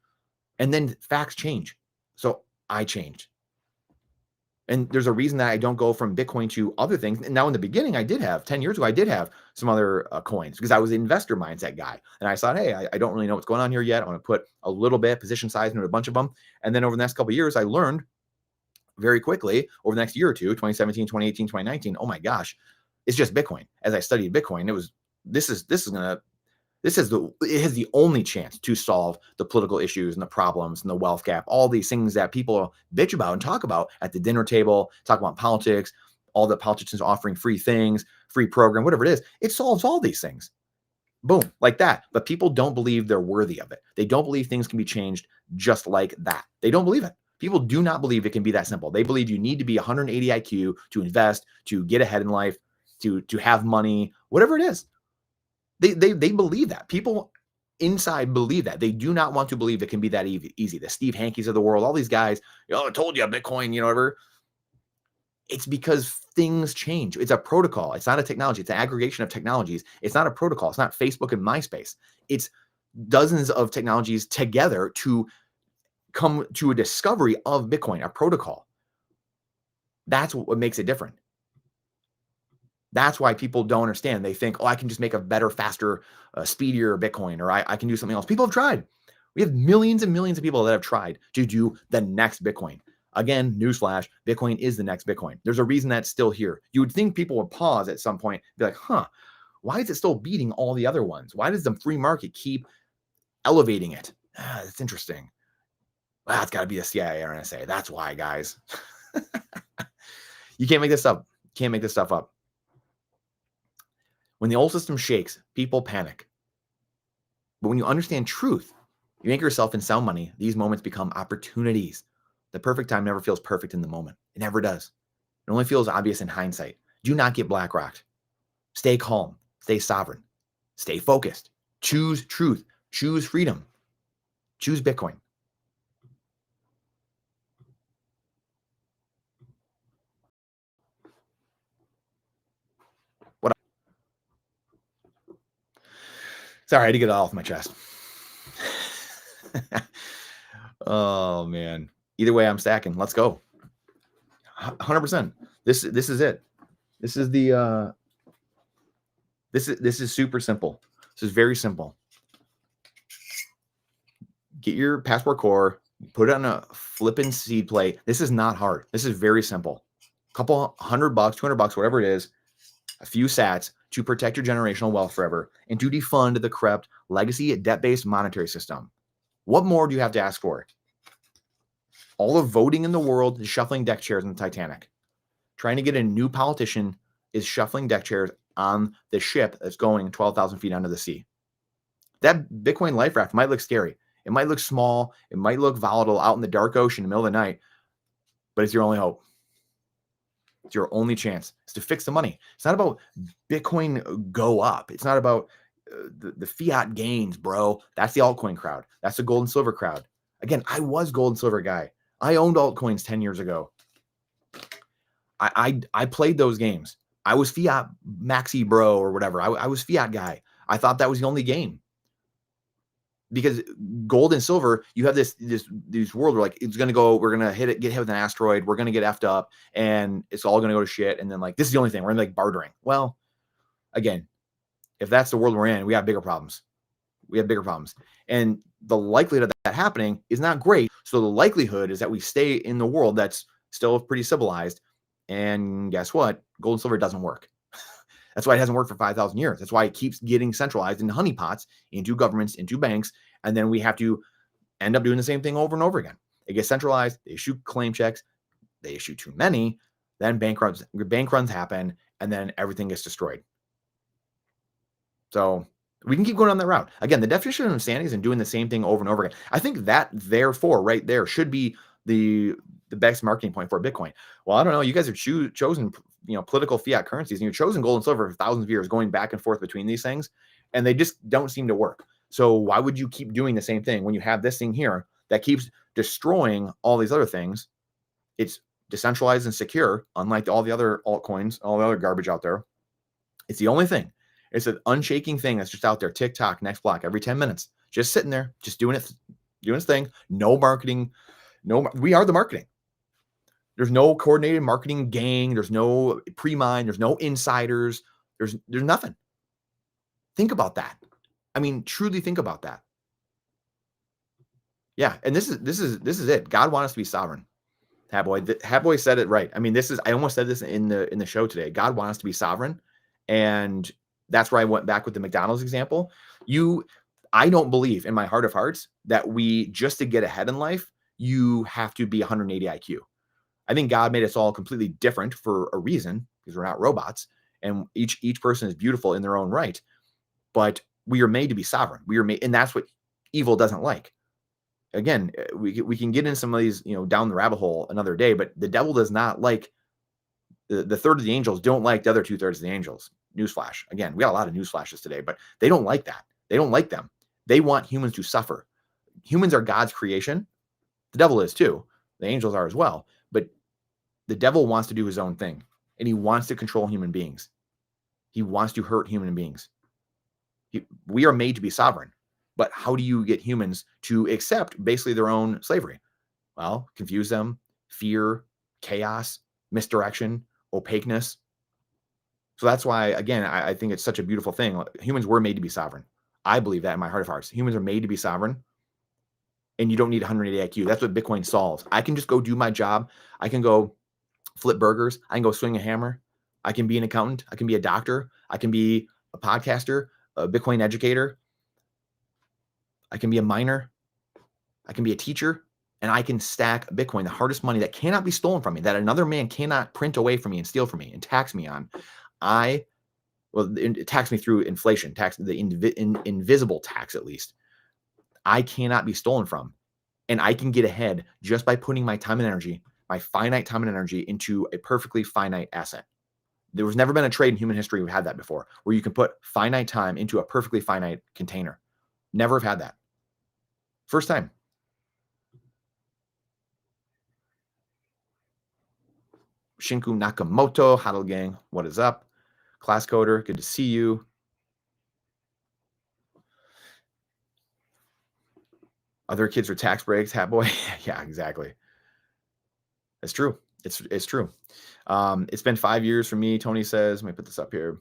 Speaker 1: And then facts change. So I changed. And there's a reason that I don't go from Bitcoin to other things. And now in the beginning, 10 years ago, I did have some other coins because I was an investor mindset guy. And I thought, hey, I don't really know what's going on here yet. I want to put a little bit position size into a bunch of them. And then over the next couple of years, I learned very quickly over the next year or two, 2017, 2018, 2019, oh my gosh, it's just Bitcoin. As I studied Bitcoin, it has the only chance to solve the political issues and the problems and the wealth gap, all these things that people bitch about and talk about at the dinner table, talk about politics, all the politicians offering free things, free program, whatever it is. It solves all these things. Boom, like that. But people don't believe they're worthy of it. They don't believe things can be changed just like that. They don't believe it. People do not believe it can be that simple. They believe you need to be 180 IQ to invest, to get ahead in life, to have money, whatever it is. They believe that. People inside believe that. They do not want to believe it can be that easy. The Steve Hankeys of the world, all these guys, I told you Bitcoin, whatever. It's because things change. It's a protocol. It's not a technology. It's an aggregation of technologies. It's not a protocol. It's not Facebook and MySpace. It's dozens of technologies together to come to a discovery of Bitcoin, a protocol. That's what makes it different. That's why people don't understand. They think, I can just make a better, faster, speedier Bitcoin, or I can do something else. People have tried. We have millions and millions of people that have tried to do the next Bitcoin. Again, newsflash, Bitcoin is the next Bitcoin. There's a reason that's still here. You would think people would pause at some point, be like, why is it still beating all the other ones? Why does the free market keep elevating it? That's interesting. It's got to be the CIA or NSA. That's why, guys. You can't make this up. Can't make this stuff up. When the old system shakes, people panic. But when you understand truth, you anchor yourself in sound money, these moments become opportunities. The perfect time never feels perfect in the moment. It never does. It only feels obvious in hindsight. Do not get Blackrocked. Stay calm. Stay sovereign. Stay focused. Choose truth. Choose freedom. Choose Bitcoin. Sorry, I had to get it all off my chest. Oh, man. Either way, I'm stacking. Let's go. 100%. This is it. This is the this is super simple. This is very simple. Get your Passport Core, put it on a flippin' seed plate. This is not hard. This is very simple. A couple $100, $200, whatever it is, a few sats to protect your generational wealth forever and to defund the corrupt legacy debt-based monetary system. What more do you have to ask for? All the voting in the world is shuffling deck chairs in the Titanic. Trying to get a new politician is shuffling deck chairs on the ship that's going 12,000 feet under the sea. That Bitcoin life raft might look scary. It might look small. It might look volatile out in the dark ocean in the middle of the night, but it's your only hope. It's your only chance. It's to fix the money. It's not about Bitcoin go up. It's not about the fiat gains, bro. That's the altcoin crowd. That's the gold and silver crowd. Again, I was gold and silver guy. I owned altcoins 10 years ago. I played those games. I was fiat maxi bro or whatever. I was fiat guy. I thought that was the only game. Because gold and silver, you have this world where like it's gonna go, we're gonna get hit with an asteroid, we're gonna get effed up, and it's all gonna go to shit. And then like this is the only thing we're gonna like bartering. Well, again, if that's the world we're in, we have bigger problems. We have bigger problems, and the likelihood of that happening is not great. So the likelihood is that we stay in the world that's still pretty civilized. And guess what? Gold and silver doesn't work. That's why it hasn't worked for 5,000 years. That's why it keeps getting centralized into honeypots, into governments, into banks. And then we have to end up doing the same thing over and over again. It gets centralized. They issue claim checks. They issue too many. Then bank runs happen. And then everything gets destroyed. So We can keep going on that route. Again, the definition of insanity is in doing the same thing over and over again. I think that therefore right there should be the best marketing point for Bitcoin. Well, I don't know. You guys have chosen political fiat currencies, and you've chosen gold and silver for thousands of years, going back and forth between these things, and they just don't seem to work. So why would you keep doing the same thing when you have this thing here that keeps destroying all these other things? It's decentralized and secure, unlike all the other altcoins, all the other garbage out there. It's the only thing. It's an unshaking thing that's just out there. TikTok, next block, every 10 minutes, just sitting there, just doing its thing. No marketing. We are the marketing. There's no coordinated marketing gang. There's no pre-mine. There's no insiders. There's nothing. Think about that. I mean, truly think about that. Yeah, and this is it. God wants us to be sovereign. Hatboy said it right. I mean, I almost said this in the show today. God wants us to be sovereign, and that's where I went back with the McDonald's example. I don't believe in my heart of hearts that just to get ahead in life, you have to be 180 IQ. I think God made us all completely different for a reason, because we're not robots, and each person is beautiful in their own right. But we are made to be sovereign. We are made, and that's what evil doesn't like. Again, we can get in some of these, down the rabbit hole another day, but the devil does not like the third of the angels don't like the other 2/3 of the angels. Newsflash. Again, we got a lot of newsflashes today, but they don't like that. They don't like them. They want humans to suffer. Humans are God's creation. The devil is too. The angels are as well. But the devil wants to do his own thing, and he wants to control human beings. He wants to hurt human beings. We are made to be sovereign. But how do you get humans to accept basically their own slavery? Well, confuse them, fear, chaos, misdirection, opaqueness. So that's why, again, I think it's such a beautiful thing. Humans were made to be sovereign. I believe that in my heart of hearts. Humans are made to be sovereign, and you don't need 180 IQ. That's what Bitcoin solves. I can just go do my job. I can go flip burgers. I can go swing a hammer. I can be an accountant. I can be a doctor. I can be a podcaster, a Bitcoin educator. I can be a miner. I can be a teacher. And I can stack Bitcoin, the hardest money that cannot be stolen from me, that another man cannot print away from me and steal from me and tax me on. It tax me through inflation, tax the invisible tax at least. I cannot be stolen from. And I can get ahead just by putting my time and energy, my finite time and energy, into a perfectly finite asset. There was never been a trade in human history who had that before, where you can put finite time into a perfectly finite container. Never have had that. First time. Shinku Nakamoto, Huddle Gang, what is up? Class Coder, good to see you. Other kids are tax breaks, Hat Boy. Yeah, exactly. It's true. It's true. It's been 5 years for me, Tony says. Let me put this up here.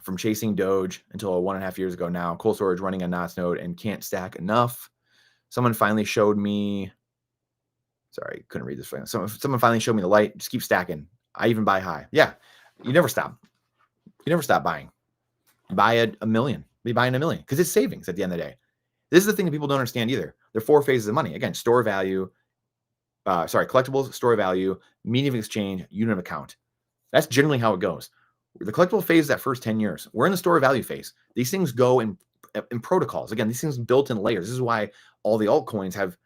Speaker 1: From chasing Doge until 1.5 years ago now. Cold storage running a Nostr node and can't stack enough. Someone finally showed me. Sorry, couldn't read this. Someone finally showed me the light. Just keep stacking. I even buy high. Yeah, you never stop. You never stop buying. Buy a million. Be buying a million because it's savings at the end of the day. This is the thing that people don't understand either. There are 4 phases of money. Again, store value. Collectibles, store value, medium of exchange, unit of account. That's generally how it goes. The collectible phase is that first 10 years. We're in the store value phase. These things go in protocols. Again, these things built in layers. This is why all the altcoins have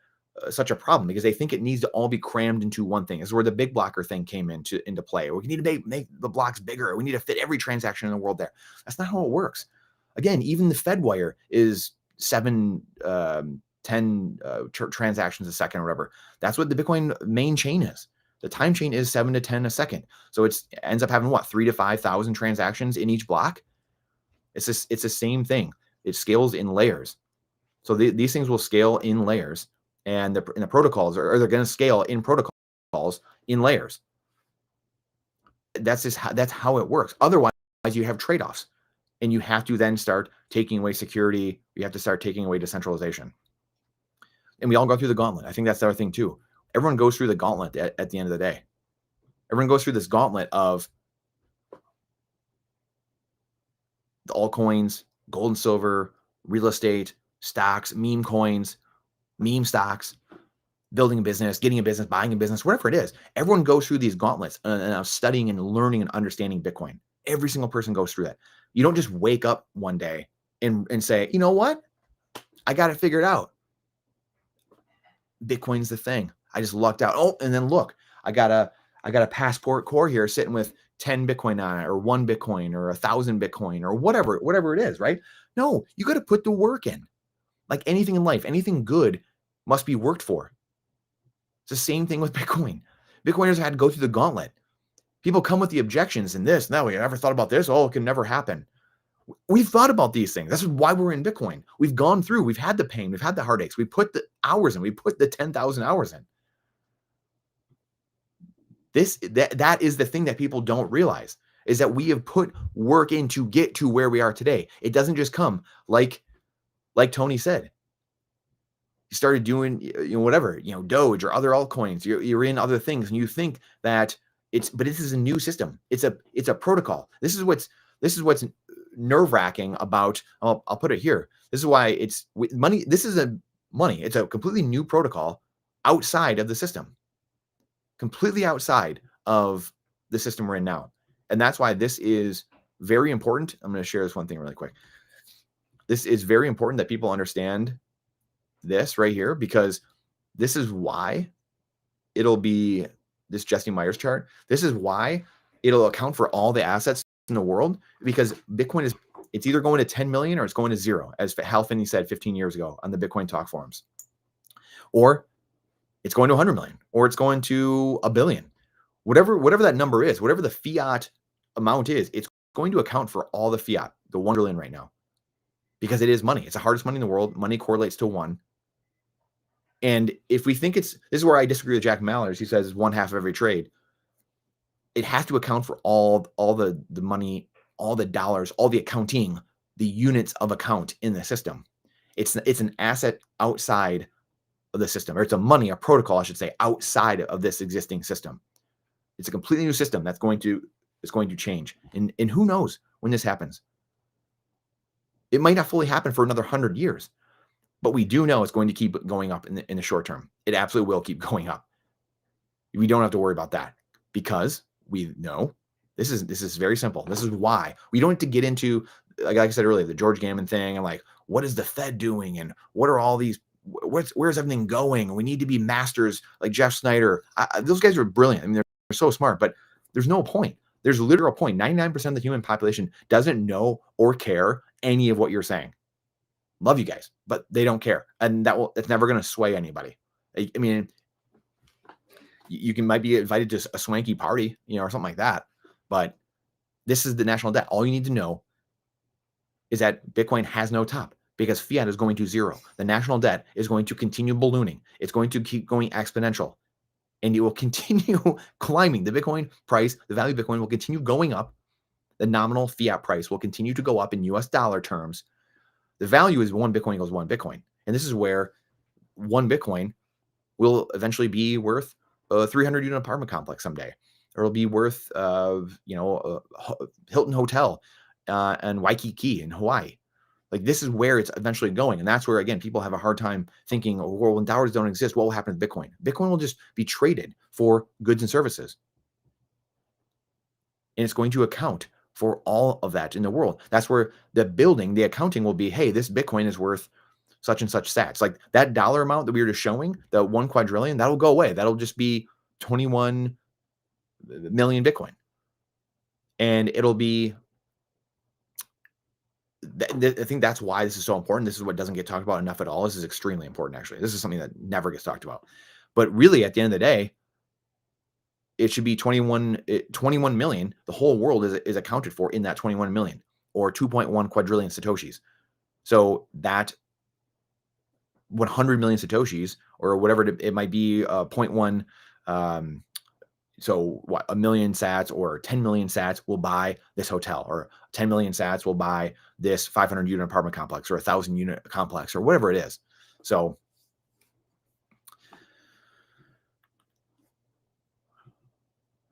Speaker 1: such a problem, because they think it needs to all be crammed into one thing. This is where the big blocker thing came into play. We need to make the blocks bigger. We need to fit every transaction in the world there. That's not how it works. Again, even the Fed wire is 10 transactions a second or whatever. That's what the Bitcoin main chain is. The time chain is 7 to 10 a second. So it ends up having 3,000 to 5,000 transactions in each block. It's the same thing. It scales in layers. So these things will scale in layers, and the protocols they're going to scale in protocols in layers. That's how it works. Otherwise, you have trade-offs, and you have to then start taking away security. You have to start taking away decentralization. And we all go through the gauntlet. I think that's the other thing too. Everyone goes through the gauntlet at the end of the day. Everyone goes through this gauntlet of the altcoins, gold and silver, real estate, stocks, meme coins, meme stocks, building a business, getting a business, buying a business, whatever it is. Everyone goes through these gauntlets and studying and learning and understanding Bitcoin. Every single person goes through that. You don't just wake up one day and say, you know what? I got it figured out. Bitcoin's the thing. I just lucked out. Oh, and then look, I got a passport core here sitting with 10 Bitcoin on it, or 1 Bitcoin, or 1,000 Bitcoin, or whatever it is, right? No, you got to put the work in. Like anything in life, anything good must be worked for. It's the same thing with Bitcoin. Bitcoiners had to go through the gauntlet. People come with the objections and this, no, we never thought about this. Oh, it can never happen. We've thought about these things. That's why we're in Bitcoin. We've gone through, we've had the pain, we've had the heartaches. We put the hours in, we put the 10,000 hours in. That is the thing that people don't realize, is that we have put work in to get to where we are today. It doesn't just come like Tony said. You started doing, whatever, Doge or other altcoins. You're in other things, and you think that but this is a new system. It's a protocol. This is what's nerve-wracking about. I'll put it here. This is why it's money. This is money. It's a completely new protocol outside of the system, completely outside of the system we're in now, and that's why this is very important. I'm going to share this one thing really quick. This is very important that people understand this right here, because this is why it'll be this Jesse Myers chart. This is why it'll account for all the assets in the world, because Bitcoin it's either going to 10 million or it's going to 0, as Hal Finney said 15 years ago on the Bitcoin Talk forums, or it's going to 100 million, or it's going to a billion, whatever that number is, whatever the fiat amount is, it's going to account for all the fiat, the 1 trillion right now, because it is money. It's the hardest money in the world. Money correlates to 1. And if we think this is where I disagree with Jack Mallers. He says 1/2 of every trade. It has to account for all the money, all the dollars, all the accounting, the units of account in the system. It's an asset outside of the system, or it's a protocol, I should say, outside of this existing system. It's a completely new system that's going to change. And who knows when this happens? It might not fully happen for another 100 years. But we do know it's going to keep going up in the short term. It absolutely will keep going up. We don't have to worry about that, because we know this is very simple. This is why we don't have to get into, like I said earlier, the George Gammon thing, and like, what is the Fed doing, and what are all these? Where's everything going? We need to be masters like Jeff Snyder. Those guys are brilliant. I mean, they're so smart, but there's no point. There's literally a point. 99% of the human population doesn't know or care any of what you're saying. Love you guys, but they don't care, and it's never going to sway anybody. I mean, you might be invited to a swanky party, or something like that, but this is the national debt. All you need to know is that Bitcoin has no top, because fiat is going to 0. The national debt is going to continue ballooning. It's going to keep going exponential, and it will continue climbing. The Bitcoin price, the value of Bitcoin, will continue going up. The nominal fiat price will continue to go up in US dollar terms. The value is 1 Bitcoin equals 1 Bitcoin. And this is where 1 Bitcoin will eventually be worth a 300-unit apartment complex someday. Or it'll be worth, a Hilton Hotel and Waikiki in Hawaii. Like, this is where it's eventually going. And that's where, again, people have a hard time thinking, oh, well, when dollars don't exist, what will happen to Bitcoin? Bitcoin will just be traded for goods and services. And it's going to account for all of that in the world. That's where the accounting will be, hey, this Bitcoin is worth such and such sats. Like that dollar amount that we were just showing, the 1 quadrillion, that'll go away. That'll just be 21 million Bitcoin. And it'll be, I think that's why this is so important. This is what doesn't get talked about enough at all. This is extremely important, actually. This is something that never gets talked about. But really, at the end of the day, it should be 21 million. The whole world is accounted for in that 21 million, or 2.1 quadrillion Satoshis. So that 100 million Satoshis, or whatever it might be, 0.1, so what, 1 million sats or 10 million sats will buy this hotel, or 10 million sats will buy this 500-unit apartment complex, or 1,000-unit complex, or whatever it is. So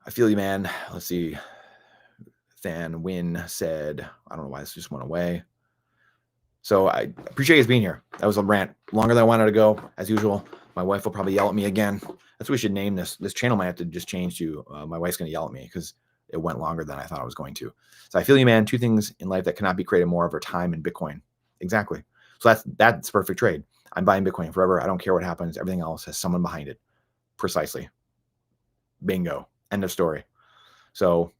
Speaker 1: I feel you, man. Let's see. Than Win said, I don't know why this just went away. So I appreciate you guys being here. That was a rant longer than I wanted to go, as usual. My wife will probably yell at me again. That's what we should name this. This channel might have to just change to my wife's going to yell at me because it went longer than I thought it was going to. So I feel you, man. 2 things in life that cannot be created more of are time and Bitcoin. Exactly. So that's perfect trade. I'm buying Bitcoin forever. I don't care what happens. Everything else has someone behind it. Precisely. Bingo. End of story. So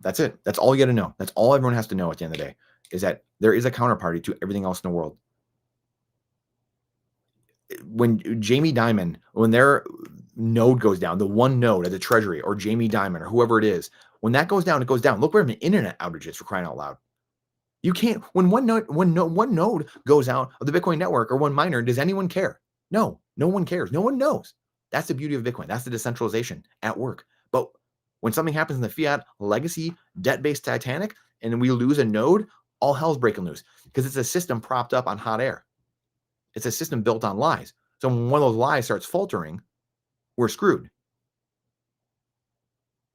Speaker 1: that's it. That's all you got to know. That's all everyone has to know at the end of the day, is that there is a counterparty to everything else in the world. When Jamie Dimon, when their node goes down, the one node at the treasury or Jamie Dimon or whoever it is, when that goes down, it goes down. Look where the internet outage is, for crying out loud. You can't, when one node goes out of the Bitcoin network or one miner, does anyone care? No, no one cares. No one knows. That's the beauty of Bitcoin. That's the decentralization at work. But when something happens in the fiat legacy debt-based Titanic and we lose a node, all hell's breaking loose because it's a system propped up on hot air. It's a system built on lies. So when one of those lies starts faltering, we're screwed.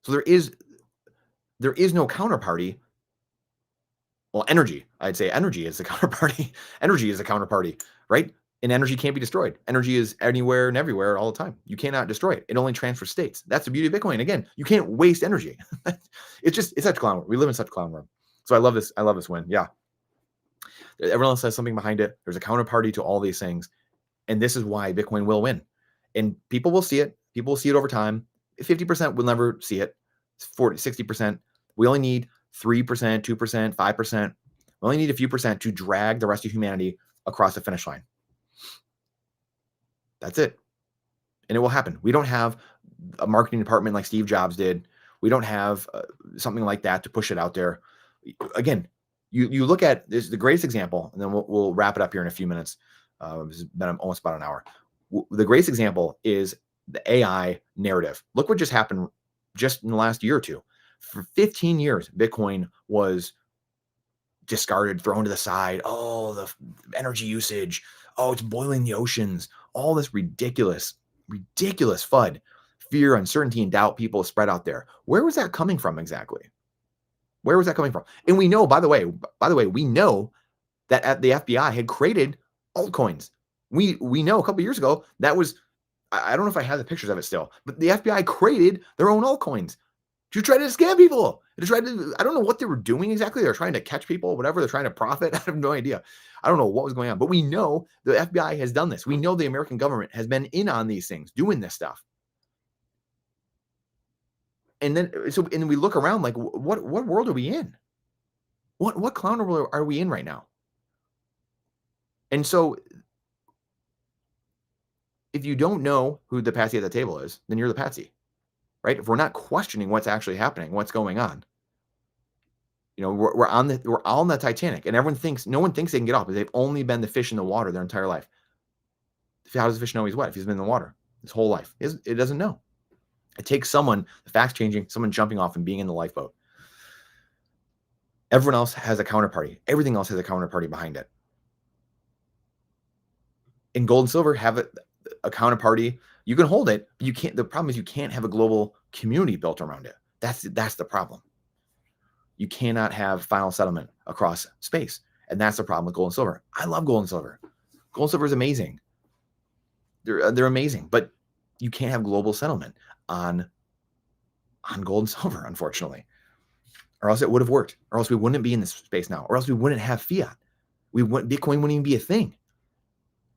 Speaker 1: So there is no counterparty. Well, energy, I'd say energy is the counterparty. Energy is the counterparty, right? And energy can't be destroyed. Energy is anywhere and everywhere all the time. You cannot destroy it. It only transfers states. That's the beauty of Bitcoin. Again, you can't waste energy. It's such a clown world. We live in such a clown world. So I love this. I love this win. Yeah. Everyone else has something behind it. There's a counterparty to all these things. And this is why Bitcoin will win. And people will see it. People will see it over time. 50% will never see it. 40, 60%. We only need 3%, 2%, 5%. We only need a few percent to drag the rest of humanity across the finish line. That's it. And it will happen. We don't have a marketing department like Steve Jobs did. We don't have something like that to push it out there. Again, you look at this, the greatest example, and then we'll wrap it up here in a few minutes. It's been almost about an hour. The greatest example is the AI narrative. Look what just happened just in the last year or two. For 15 years, Bitcoin was discarded, thrown to the side. Oh, the energy usage. Oh, it's boiling the oceans. All this ridiculous FUD, fear, uncertainty, and doubt people spread out there. Where was that coming from exactly? Where was that coming from? And we know, by the way, we know that at the FBI had created altcoins. We know a couple of years ago that was, I don't know if I have the pictures of it still, but the FBI created their own altcoins to try to scam people. To try to, I don't know what they were doing exactly. They're trying to catch people, whatever. They're trying to profit. I have no idea. I don't know what was going on, but we know the FBI has done this. We know the American government has been in on these things, doing this stuff. And then, and we look around like, what world are we in? What clown world are we in right now? And so if you don't know who the patsy at the table is, then you're the patsy, right? If we're not questioning what's actually happening, what's going on, we're on the Titanic, and no one thinks they can get off because they've only been the fish in the water their entire life. How does the fish know he's wet if he's been in the water his whole life? It doesn't know. It takes someone, the facts changing, someone jumping off and being in the lifeboat. Everyone else has a counterparty. Everything else has a counterparty behind it. In gold and silver, have a counterparty. You can hold it, but you can't. The problem is you can't have a global community built around it. That's the problem. You cannot have final settlement across space, and that's the problem with gold and silver. I love gold and silver. Gold and silver is amazing. They're amazing, but you can't have global settlement on gold and silver, unfortunately, or else it would have worked, or else we wouldn't be in this space now, or else we wouldn't have fiat. Bitcoin wouldn't even be a thing.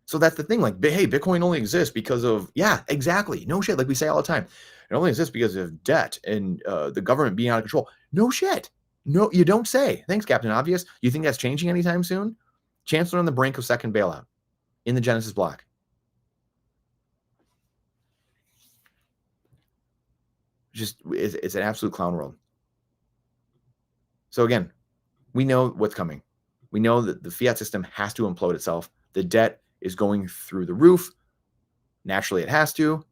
Speaker 1: So that's the thing. Like, hey, Bitcoin only exists because of, yeah, exactly. No shit. Like we say all the time, it only exists because of debt and the government being out of control. No shit. No, you don't say. Thanks, Captain Obvious. You think that's changing anytime soon? Chancellor on the brink of second bailout in the Genesis block. It's an absolute clown world. So again, we know what's coming. We know that the fiat system has to implode itself. The debt is going through the roof. Naturally, it has to.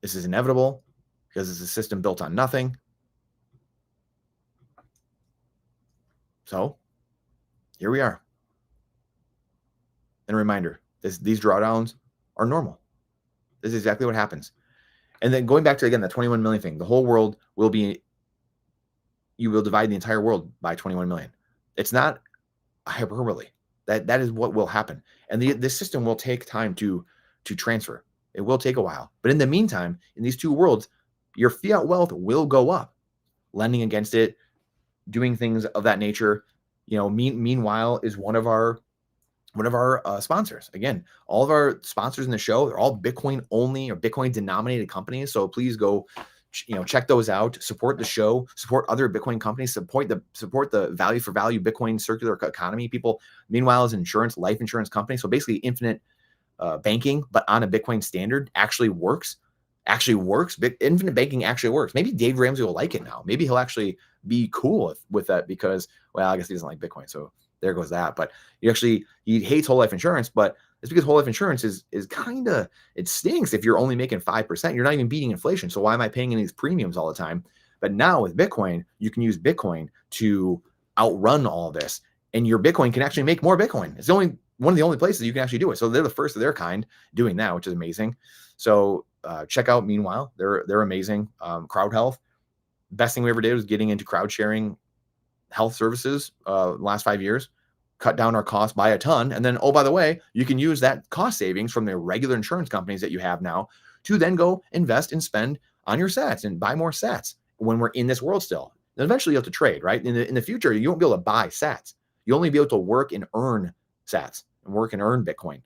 Speaker 1: This is inevitable because it's a system built on nothing. So here we are. And a reminder, these drawdowns are normal. This is exactly what happens. And then going back to, again, the 21 million thing, the whole world you will divide the entire world by 21 million. It's not a hyperbole. That is what will happen. And this system will take time to transfer. It will take a while. But in the meantime, in these two worlds, your fiat wealth will go up. Lending against it, doing things of that nature, Meanwhile is one of our sponsors. Again, all of our sponsors in the show, they're all Bitcoin only or Bitcoin denominated companies. So please go, check those out, support the show, support other Bitcoin companies, support the value for value Bitcoin circular economy. People, Meanwhile, is an life insurance company. So basically infinite banking, but on a Bitcoin standard actually works. Infinite banking actually works. Maybe Dave Ramsey will like it now. Maybe he'll actually be cool with that because, well, I guess he doesn't like Bitcoin. So there goes that. But he hates whole life insurance, but it's because whole life insurance is kind of, it stinks if you're only making 5%. You're not even beating inflation. So why am I paying any of these premiums all the time? But now with Bitcoin, you can use Bitcoin to outrun all of this. And your Bitcoin can actually make more Bitcoin. It's one of the only places you can actually do it. So they're the first of their kind doing that, which is amazing. So check out Meanwhile. They're amazing. Crowd Health. Best thing we ever did was getting into crowd sharing health services last 5 years, cut down our costs by a ton. And then, oh, by the way, you can use that cost savings from the regular insurance companies that you have now to then go invest and spend on your sats and buy more sats when we're in this world still. And eventually you have to trade, right? In the future, you won't be able to buy sats. You'll only be able to work and earn sats and work and earn Bitcoin.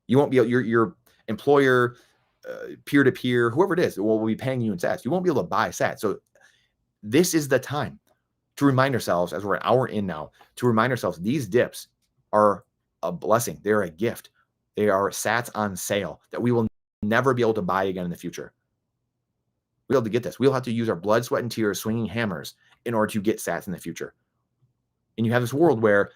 Speaker 1: You won't be able, your employer, peer-to-peer, whoever it is, will be paying you in sats. You won't be able to buy sats. So this is the time to remind ourselves, as we're an hour in now, to remind ourselves these dips are a blessing. They're a gift. They are sats on sale that we will never be able to buy again in the future. We'll be able to get this. We'll have to use our blood, sweat, and tears, swinging hammers in order to get sats in the future. And you have this world where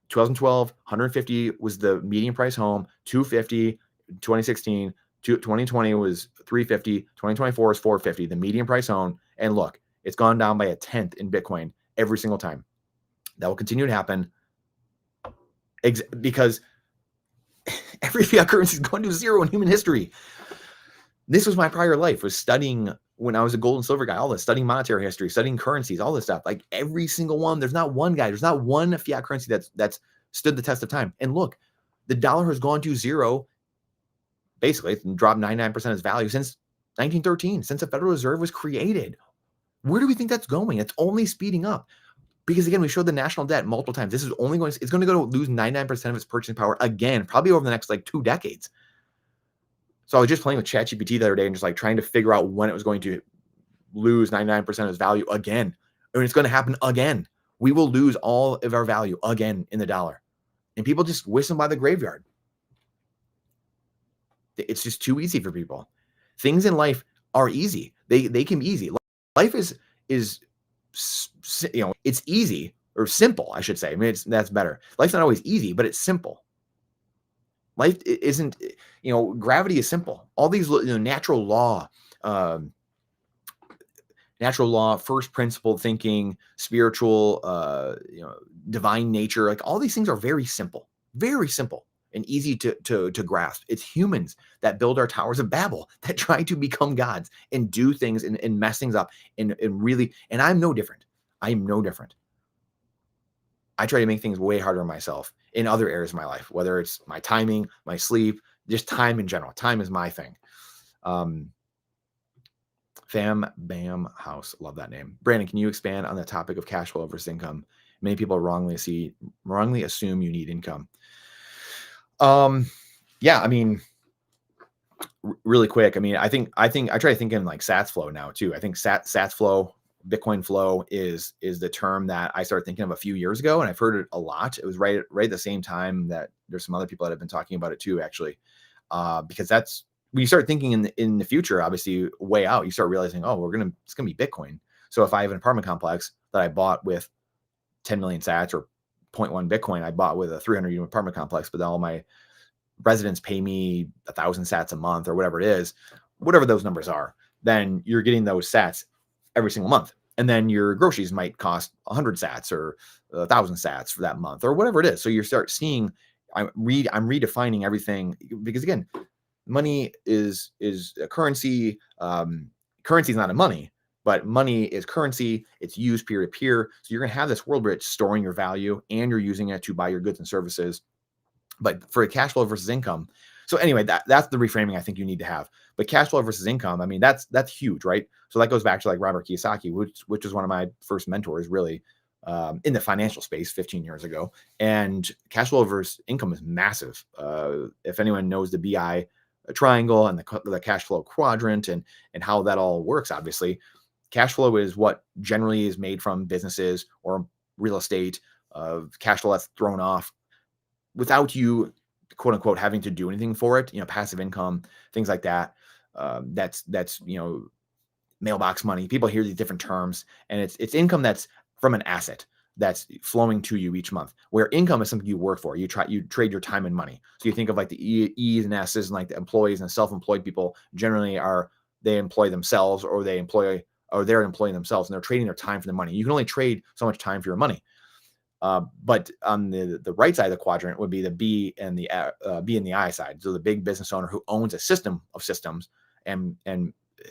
Speaker 1: 2012, 150 was the median price home, 250, 2016, 2020 was 350, 2024 is 450, the median price home. And look, it's gone down by 1/10 in Bitcoin every single time. That will continue to happen because every fiat currency is going to zero in human history. This was my prior life, was studying when I was a gold and silver guy, all this, studying monetary history, studying currencies, all this stuff. Like every single one, there's not one fiat currency that's stood the test of time. And look, the dollar has gone to zero, basically, it's dropped 99% of its value since 1913, since the Federal Reserve was created. Where do we think that's going? It's only speeding up. Because again, we showed the national debt multiple times. It's going to go to lose 99% of its purchasing power again, probably over the next 2 decades. So I was just playing with ChatGPT the other day and just trying to figure out when it was going to lose 99% of its value again. And it's going to happen again. We will lose all of our value again in the dollar. And people just whistling by the graveyard. It's just too easy for people. Things in life are easy. They can be easy. Life is it's easy, or simple, I should say. I mean, that's better. Life's not always easy, but it's simple. Life isn't, gravity is simple. All these natural law, first principle thinking, spiritual, divine nature, all these things are very simple and easy to grasp. It's humans that build our towers of Babel, that try to become gods and do things and mess things up and really, and I'm no different. I am no different. I try to make things way harder on myself in other areas of my life, whether it's my timing, my sleep, just time in general. Time is my thing. Fam Bam House. Love that name. Brandon, can you expand on the topic of cash flow versus income? Many people wrongly assume you need income. Yeah, I mean, really quick. I mean, I think I try to think in sats flow now too. I think sats flow, Bitcoin flow is the term that I started thinking of a few years ago, and I've heard it a lot. It was right at the same time that there's some other people that have been talking about it too, actually, because that's when you start thinking in the future, obviously way out, you start realizing, oh, it's gonna be Bitcoin. So if I have an apartment complex that I bought with 10 million sats or 0.1 Bitcoin, I bought with a 300-unit apartment complex, but then all my residents pay me 1,000 sats a month or whatever it is, whatever those numbers are, then you're getting those sats every single month. And then your groceries might cost 100 sats or 1,000 sats for that month or whatever it is. So you start seeing, I'm redefining everything, because again, money is a currency. Currency is not a money, but money is currency. It's used peer to peer. So you're going to have this world where it's storing your value and you're using it to buy your goods and services. But for a cash flow versus income. So anyway, that's the reframing I think you need to have. But cash flow versus income, I mean, that's huge, right? So that goes back to Robert Kiyosaki, which was one of my first mentors, really. in the financial space 15 years ago. And cash flow versus income is massive. If anyone knows the BI triangle and the cash flow quadrant and how that all works, obviously, cash flow is what generally is made from businesses or real estate, cash flow that's thrown off without you, quote unquote, having to do anything for it. Passive income, things like that. That's mailbox money. People hear these different terms, and it's income that's from an asset that's flowing to you each month. Where income is something you work for. You trade your time and money. So you think of like the E's and S's, and like the employees and self-employed people generally they employ themselves, or they're employing themselves, and they're trading their time for the money. You can only trade so much time for your money. But on the right side of the quadrant would be the B and the I side. So the big business owner who owns a system of systems, and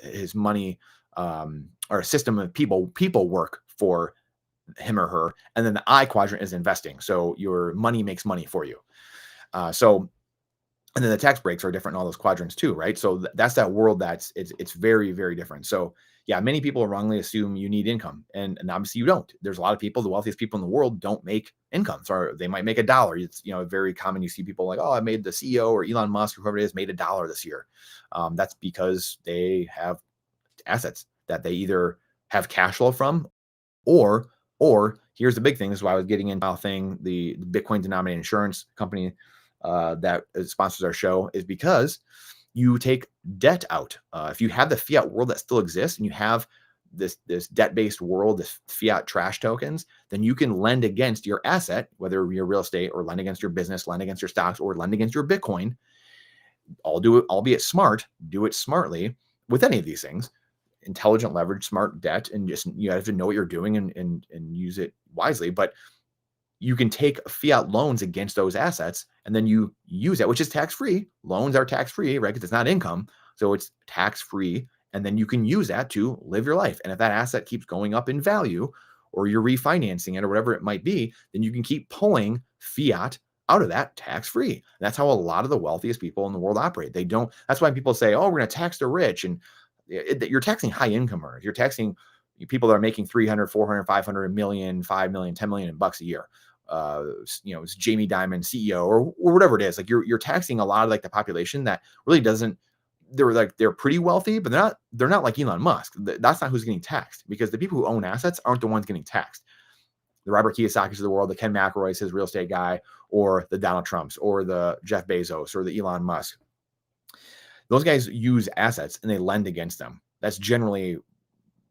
Speaker 1: his money, or a system of people work for him or her. And then the I quadrant is investing. So your money makes money for you. And then the tax breaks are different in all those quadrants too, right? So that's that world it's very, very different. So yeah, many people wrongly assume you need income, and obviously you don't. There's a lot of people, the wealthiest people in the world, don't make income. So they might make $1. It's very common. You see people like, oh, I made the CEO or Elon Musk or whoever it is made $1 this year. That's because they have assets that they either have cash flow from, or here's the big thing. This is why I was getting into the Bitcoin denominated insurance company that sponsors our show, is because you take debt out. If you have the fiat world that still exists, and you have this debt-based world, this fiat trash tokens, then you can lend against your asset, whether you're real estate, or lend against your business, lend against your stocks, or lend against your Bitcoin. I'll do it, albeit smart, do it smartly with any of these things. Intelligent leverage, smart debt, and just you have to know what you're doing and use it wisely. But you can take fiat loans against those assets, and then you use that, which is tax-free. Loans are tax-free, right? Because it's not income. So it's tax-free. And then you can use that to live your life. And if that asset keeps going up in value, or you're refinancing it, or whatever it might be, then you can keep pulling fiat out of that tax-free. That's how a lot of the wealthiest people in the world operate. That's why people say, oh, we're going to tax the rich. And you're taxing high income earners. You're taxing people that are making 300, 400, 500, million, 5 million, 10 million bucks a year. It's Jamie Dimon, CEO, or whatever it is. Like you're taxing a lot of like the population that really doesn't. They're pretty wealthy, but they're not like Elon Musk. That's not who's getting taxed, because the people who own assets aren't the ones getting taxed. The Robert Kiyosaki's of the world, the Ken McElroy's, his real estate guy, or the Donald Trumps, or the Jeff Bezos, or the Elon Musk. Those guys use assets and they lend against them. That's generally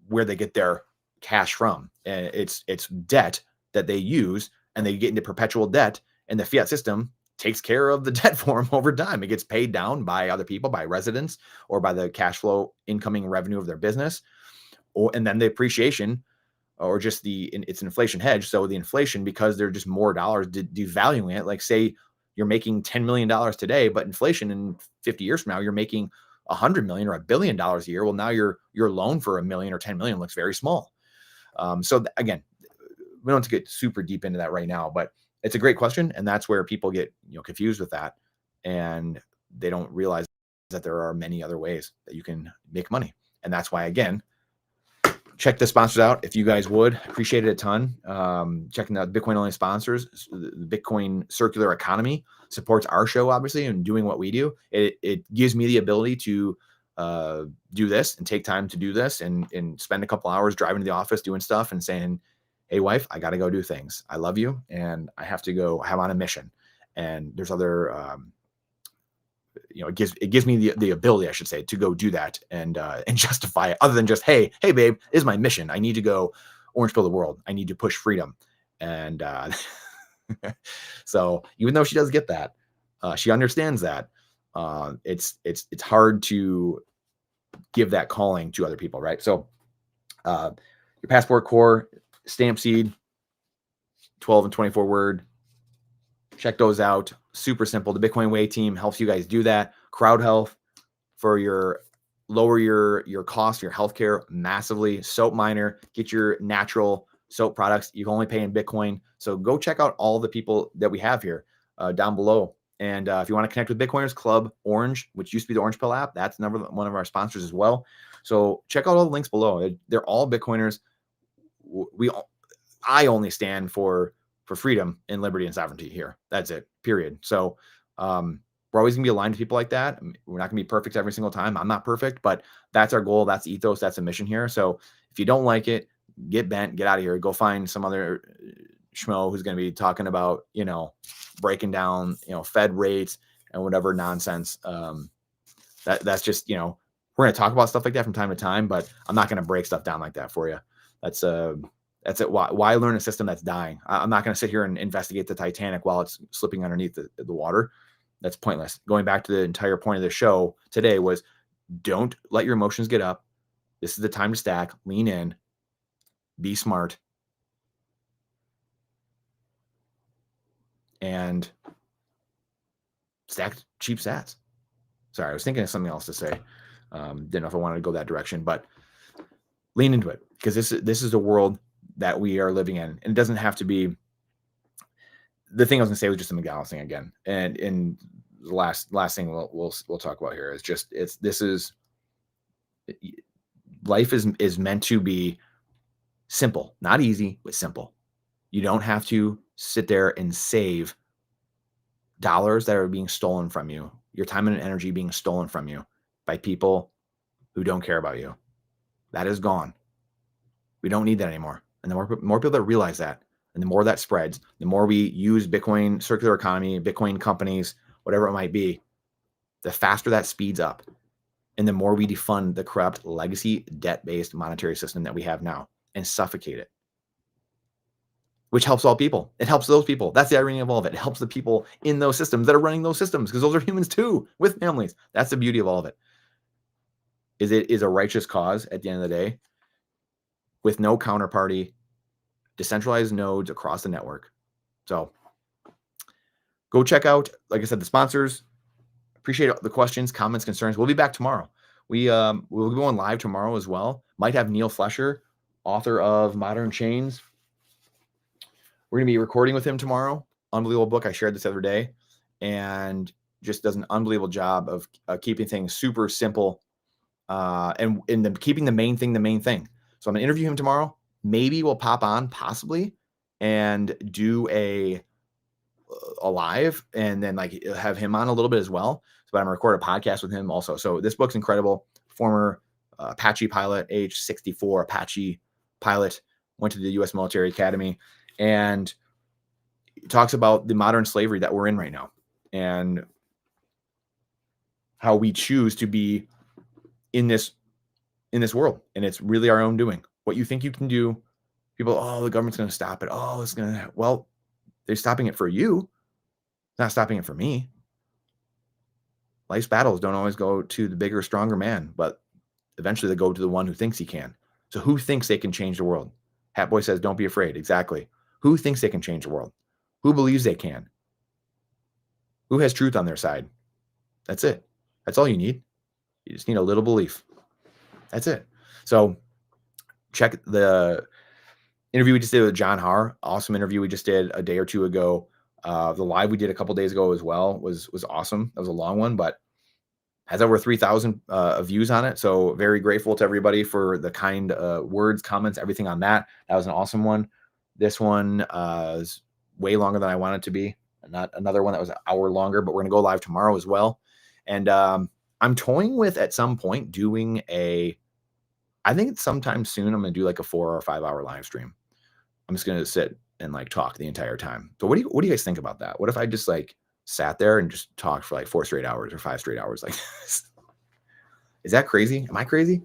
Speaker 1: where they get their cash from. And it's debt that they use, and they get into perpetual debt, and the fiat system takes care of the debt for them over time. It gets paid down by other people, by residents, or by the cash flow incoming revenue of their business, and then the appreciation, or just it's an inflation hedge. So the inflation, because they're just more dollars devaluing it. Like say you're making $10 million today, but inflation in 50 years from now, you're making $100 million or $1 billion a year. Well, now your loan for $1 million or 10 million looks very small. Again, we don't have to get super deep into that right now, but it's a great question. And that's where people get confused with that. And they don't realize that there are many other ways that you can make money. And that's why, again, check the sponsors out if you guys would. Appreciate it a ton. Checking out Bitcoin only sponsors. The Bitcoin circular economy supports our show, obviously, and doing what we do. It gives me the ability to do this and take time to do this, and spend a couple hours driving to the office doing stuff and saying, hey, wife, I got to go do things. I love you, and I have to go. I'm on a mission. And there's other it gives me the ability, I should say, to go do that and justify it, other than just, hey babe, this is my mission. I need to go orange pill the world. I need to push freedom. And so even though she does get that, she understands that it's hard to give that calling to other people, right? So your passport core, stamp seed, 12 and 24 word. Check those out. Super simple. The Bitcoin Way team helps you guys do that. Crowd Health for lower your cost, your healthcare massively. Soap Miner, get your natural soap products. You can only pay in Bitcoin. So go check out all the people that we have here down below. And if you want to connect with Bitcoiners, Club Orange, which used to be the Orange Pill app, that's one of our sponsors as well. So check out all the links below. They're all Bitcoiners. I only stand for freedom and liberty and sovereignty here. That's it, period. So we're always gonna be aligned to people like that. We're not gonna be perfect every single time. I'm not perfect, but that's our goal. That's ethos. That's a mission here. So if you don't like it, get bent, get out of here. Go find some other schmo who's going to be talking about, breaking down, Fed rates and whatever nonsense. That's just, we're going to talk about stuff like that from time to time, but I'm not going to break stuff down like that for you. That's it. Why learn a system that's dying? I'm not going to sit here and investigate the Titanic while it's slipping underneath the water. That's pointless. Going back to the entire point of the show today was, don't let your emotions get up. This is the time to stack, lean in, be smart, and stack cheap sats. Sorry, I was thinking of something else to say. Didn't know if I wanted to go that direction, but lean into it, because this is the world that we are living in, and it doesn't have to be. The thing I was going to say was just the McGowan thing again, and in the last thing we'll talk about here is just life is meant to be simple, not easy, but simple. You don't have to sit there and save dollars that are being stolen from you, your time and energy being stolen from you by people who don't care about you. That is gone. We don't need that anymore. And the more people that realize that, and the more that spreads, the more we use Bitcoin, circular economy, Bitcoin companies, whatever it might be, the faster that speeds up. And the more we defund the corrupt legacy debt-based monetary system that we have now and suffocate it, which helps all people. It helps those people. That's the irony of all of it. It helps the people in those systems that are running those systems, because those are humans too, with families. That's the beauty of all of it. It is a righteous cause at the end of the day, with no counterparty, decentralized nodes across the network. So go check out, like I said, the sponsors. Appreciate the questions, comments, concerns. We'll be back tomorrow. We'll be going live tomorrow as well. Might have Neil Flesher, author of Modern Chains. We're going to be recording with him tomorrow. Unbelievable book. I shared this the other day, and just does an unbelievable job of keeping things super simple, and keeping the main thing the main thing. So I'm going to interview him tomorrow. Maybe we'll pop on, possibly, and do a live, and then have him on a little bit as well. But I'm going to record a podcast with him also. So this book's incredible. Former Apache pilot, age 64, Apache pilot, went to the U.S. Military Academy, and talks about the modern slavery that we're in right now, and how we choose to be in this world. And it's really our own doing. What you think you can do, people, the government's going to stop it. Well, they're stopping it for you, not stopping it for me. Life's battles don't always go to the bigger, stronger man, but eventually they go to the one who thinks he can. So who thinks they can change the world? Hatboy says, don't be afraid. Exactly. Who thinks they can change the world? Who believes they can? Who has truth on their side? That's it. That's all you need. You just need a little belief. That's it. So check the interview we just did with John Haar. Awesome interview we just did a day or two ago. The live we did a couple days ago as well was awesome. That was a long one, but has over 3,000 views on it. So very grateful to everybody for the kind words, comments, everything on that. That was an awesome one. This one is way longer than I want it to be. Not another one that was an hour longer, but we're going to go live tomorrow as well. And I'm toying with, at some point, doing I think sometime soon, I'm going to do like a 4 or 5 hour live stream. I'm just going to sit and talk the entire time. So what do you guys think about that? What if I just sat there and just talked for 4 straight hours or 5 straight hours like this? Is that crazy? Am I crazy?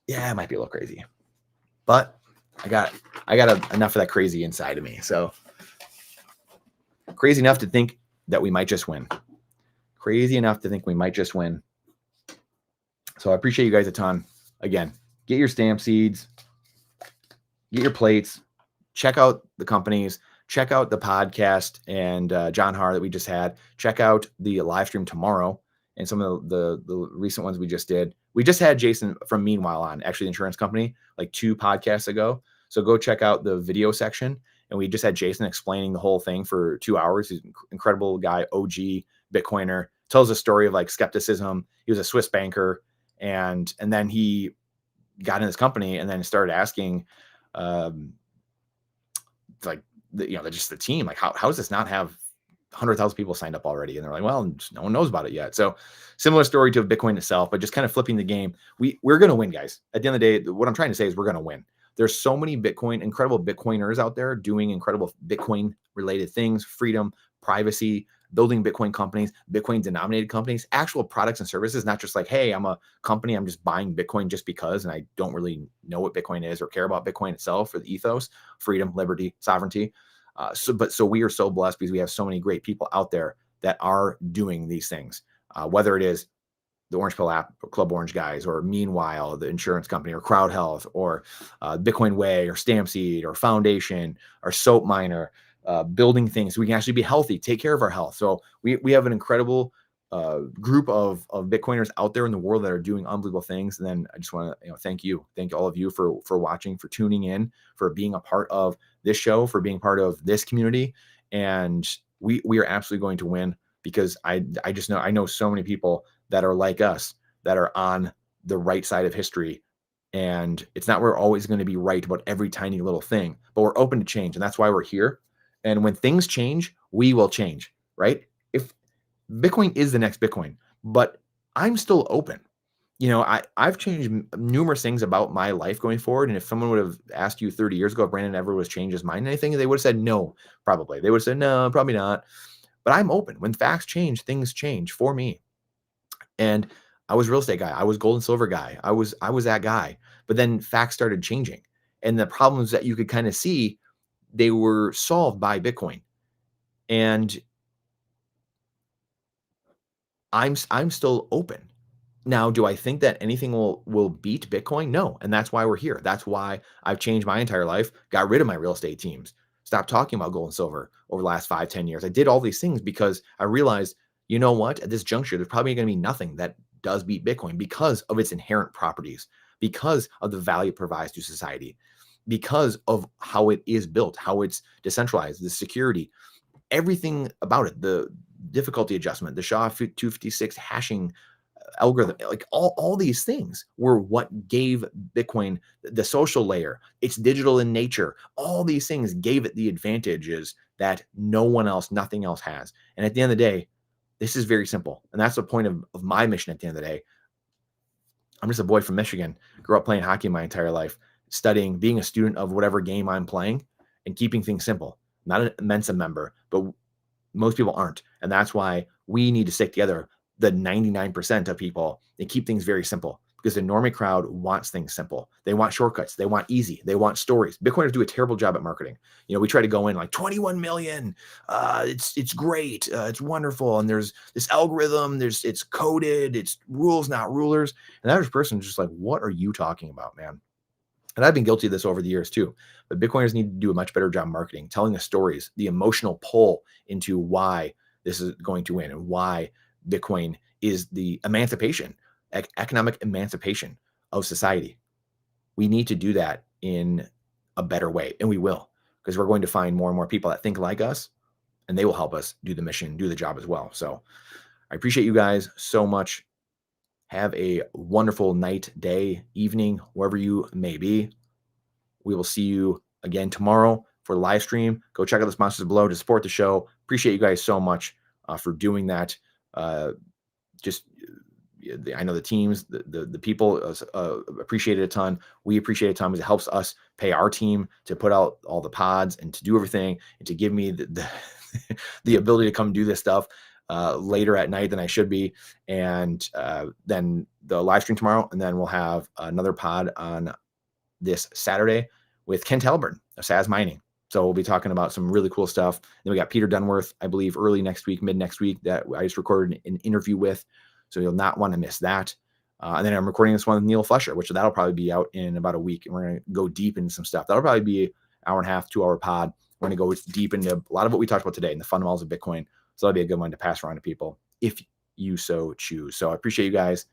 Speaker 1: Yeah, it might be a little crazy, but I got enough of that crazy inside of me. So crazy enough to think that we might just win. Crazy enough to think we might just win. So I appreciate you guys a ton. Again, get your stamp seeds, get your plates, check out the companies, check out the podcast and John Haar that we just had. Check out the live stream tomorrow and some of the recent ones we just did. We just had Jason from Meanwhile on, actually the insurance company, 2 podcasts ago. So go check out the video section. And we just had Jason explaining the whole thing for 2 hours. He's an incredible guy, OG Bitcoiner. Tells a story of skepticism. He was a Swiss banker, and then he got in this company and then started asking like they're just the team. Like how does this not have 100,000 people signed up already? And they're like, well, no one knows about it yet. So similar story to Bitcoin itself, but just kind of flipping the game. We're going to win, guys. At the end of the day, what I'm trying to say is we're going to win. There's so many incredible Bitcoiners out there doing incredible Bitcoin related things, freedom, privacy, building Bitcoin companies, Bitcoin denominated companies, actual products and services, not just like, hey, I'm a company, I'm just buying Bitcoin just because, and I don't really know what Bitcoin is or care about Bitcoin itself or the ethos, freedom, liberty, sovereignty. So we are so blessed because we have so many great people out there that are doing these things, whether it is the Orange Pill app, Club Orange guys, or Meanwhile, the insurance company, or Crowd Health, or Bitcoin Way, or Stampseed, or Foundation, or Soap Miner, building things so we can actually be healthy, take care of our health. So we have an incredible group of Bitcoiners out there in the world that are doing unbelievable things. And then I just want to thank all of you for watching, for tuning in, for being a part of this show, for being part of this community. And we are absolutely going to win because I know so many people that are like us, that are on the right side of history. And it's not we're always going to be right about every tiny little thing, but we're open to change. And that's why we're here. And when things change, we will change, right? If Bitcoin is the next Bitcoin, but I'm still open. I've changed numerous things about my life going forward. And if someone would have asked you 30 years ago if Brandon ever was changed his mind, anything, they would have said no, probably. They would have said, no, probably not. But I'm open. When facts change, things change for me. And I was real estate guy. I was gold and silver guy. I was that guy. But then facts started changing. And the problems that you could kind of see, they were solved by Bitcoin. And I'm still open. Now, do I think that anything will beat Bitcoin? No. And that's why we're here. That's why I've changed my entire life, got rid of my real estate teams, stopped talking about gold and silver over the last 5-10 years. I did all these things because I realized, you know what, at this juncture, there's probably going to be nothing that does beat Bitcoin because of its inherent properties, because of the value it provides to society, because of how it is built, how it's decentralized, the security, everything about it, the difficulty adjustment, the SHA-256 hashing algorithm, like all these things were what gave Bitcoin the social layer. It's digital in nature. All these things gave it the advantages that no one else, nothing else has. And at the end of the day, this is very simple. And that's the point of my mission at the end of the day. I'm just a boy from Michigan, grew up playing hockey my entire life, studying, being a student of whatever game I'm playing and keeping things simple. Not an Mensa member, but most people aren't. And that's why we need to stick together, the 99% of people, and keep things very simple because the normie crowd wants things simple. They want shortcuts. They want easy. They want stories. Bitcoiners do a terrible job at marketing. We try to go in like 21 million. It's great. It's wonderful. And there's this algorithm. It's coded. It's rules, not rulers. And the average person is just like, what are you talking about, man? And I've been guilty of this over the years too. But Bitcoiners need to do a much better job marketing, telling the stories, the emotional pull into why this is going to win and why Bitcoin is the emancipation, economic emancipation of society. We need to do that in a better way, and we will, because we're going to find more and more people that think like us, and they will help us do the mission, do the job as well. So I appreciate you guys so much. Have a wonderful night, day, evening, wherever you may be. We will see you again tomorrow for the live stream. Go check out the sponsors below to support the show. Appreciate you guys so much for doing that. I know the teams, the people appreciate it a ton. We appreciate it a ton because it helps us pay our team to put out all the pods and to do everything and to give me the ability to come do this stuff later at night than I should be. And then the live stream tomorrow, and then we'll have another pod on this Saturday with Ken Talburn of SAS Mining. So we'll be talking about some really cool stuff. Then we got Peter Dunworth, I believe, early next week, mid next week, that I just recorded an interview with. So you'll not want to miss that. And then I'm recording this one with Neil Flesher, which that'll probably be out in about a week. And we're going to go deep into some stuff. That'll probably be an hour and a half, 2-hour pod. We're going to go deep into a lot of what we talked about today and the fundamentals of Bitcoin. So that'll be a good one to pass around to people if you so choose. So I appreciate you guys.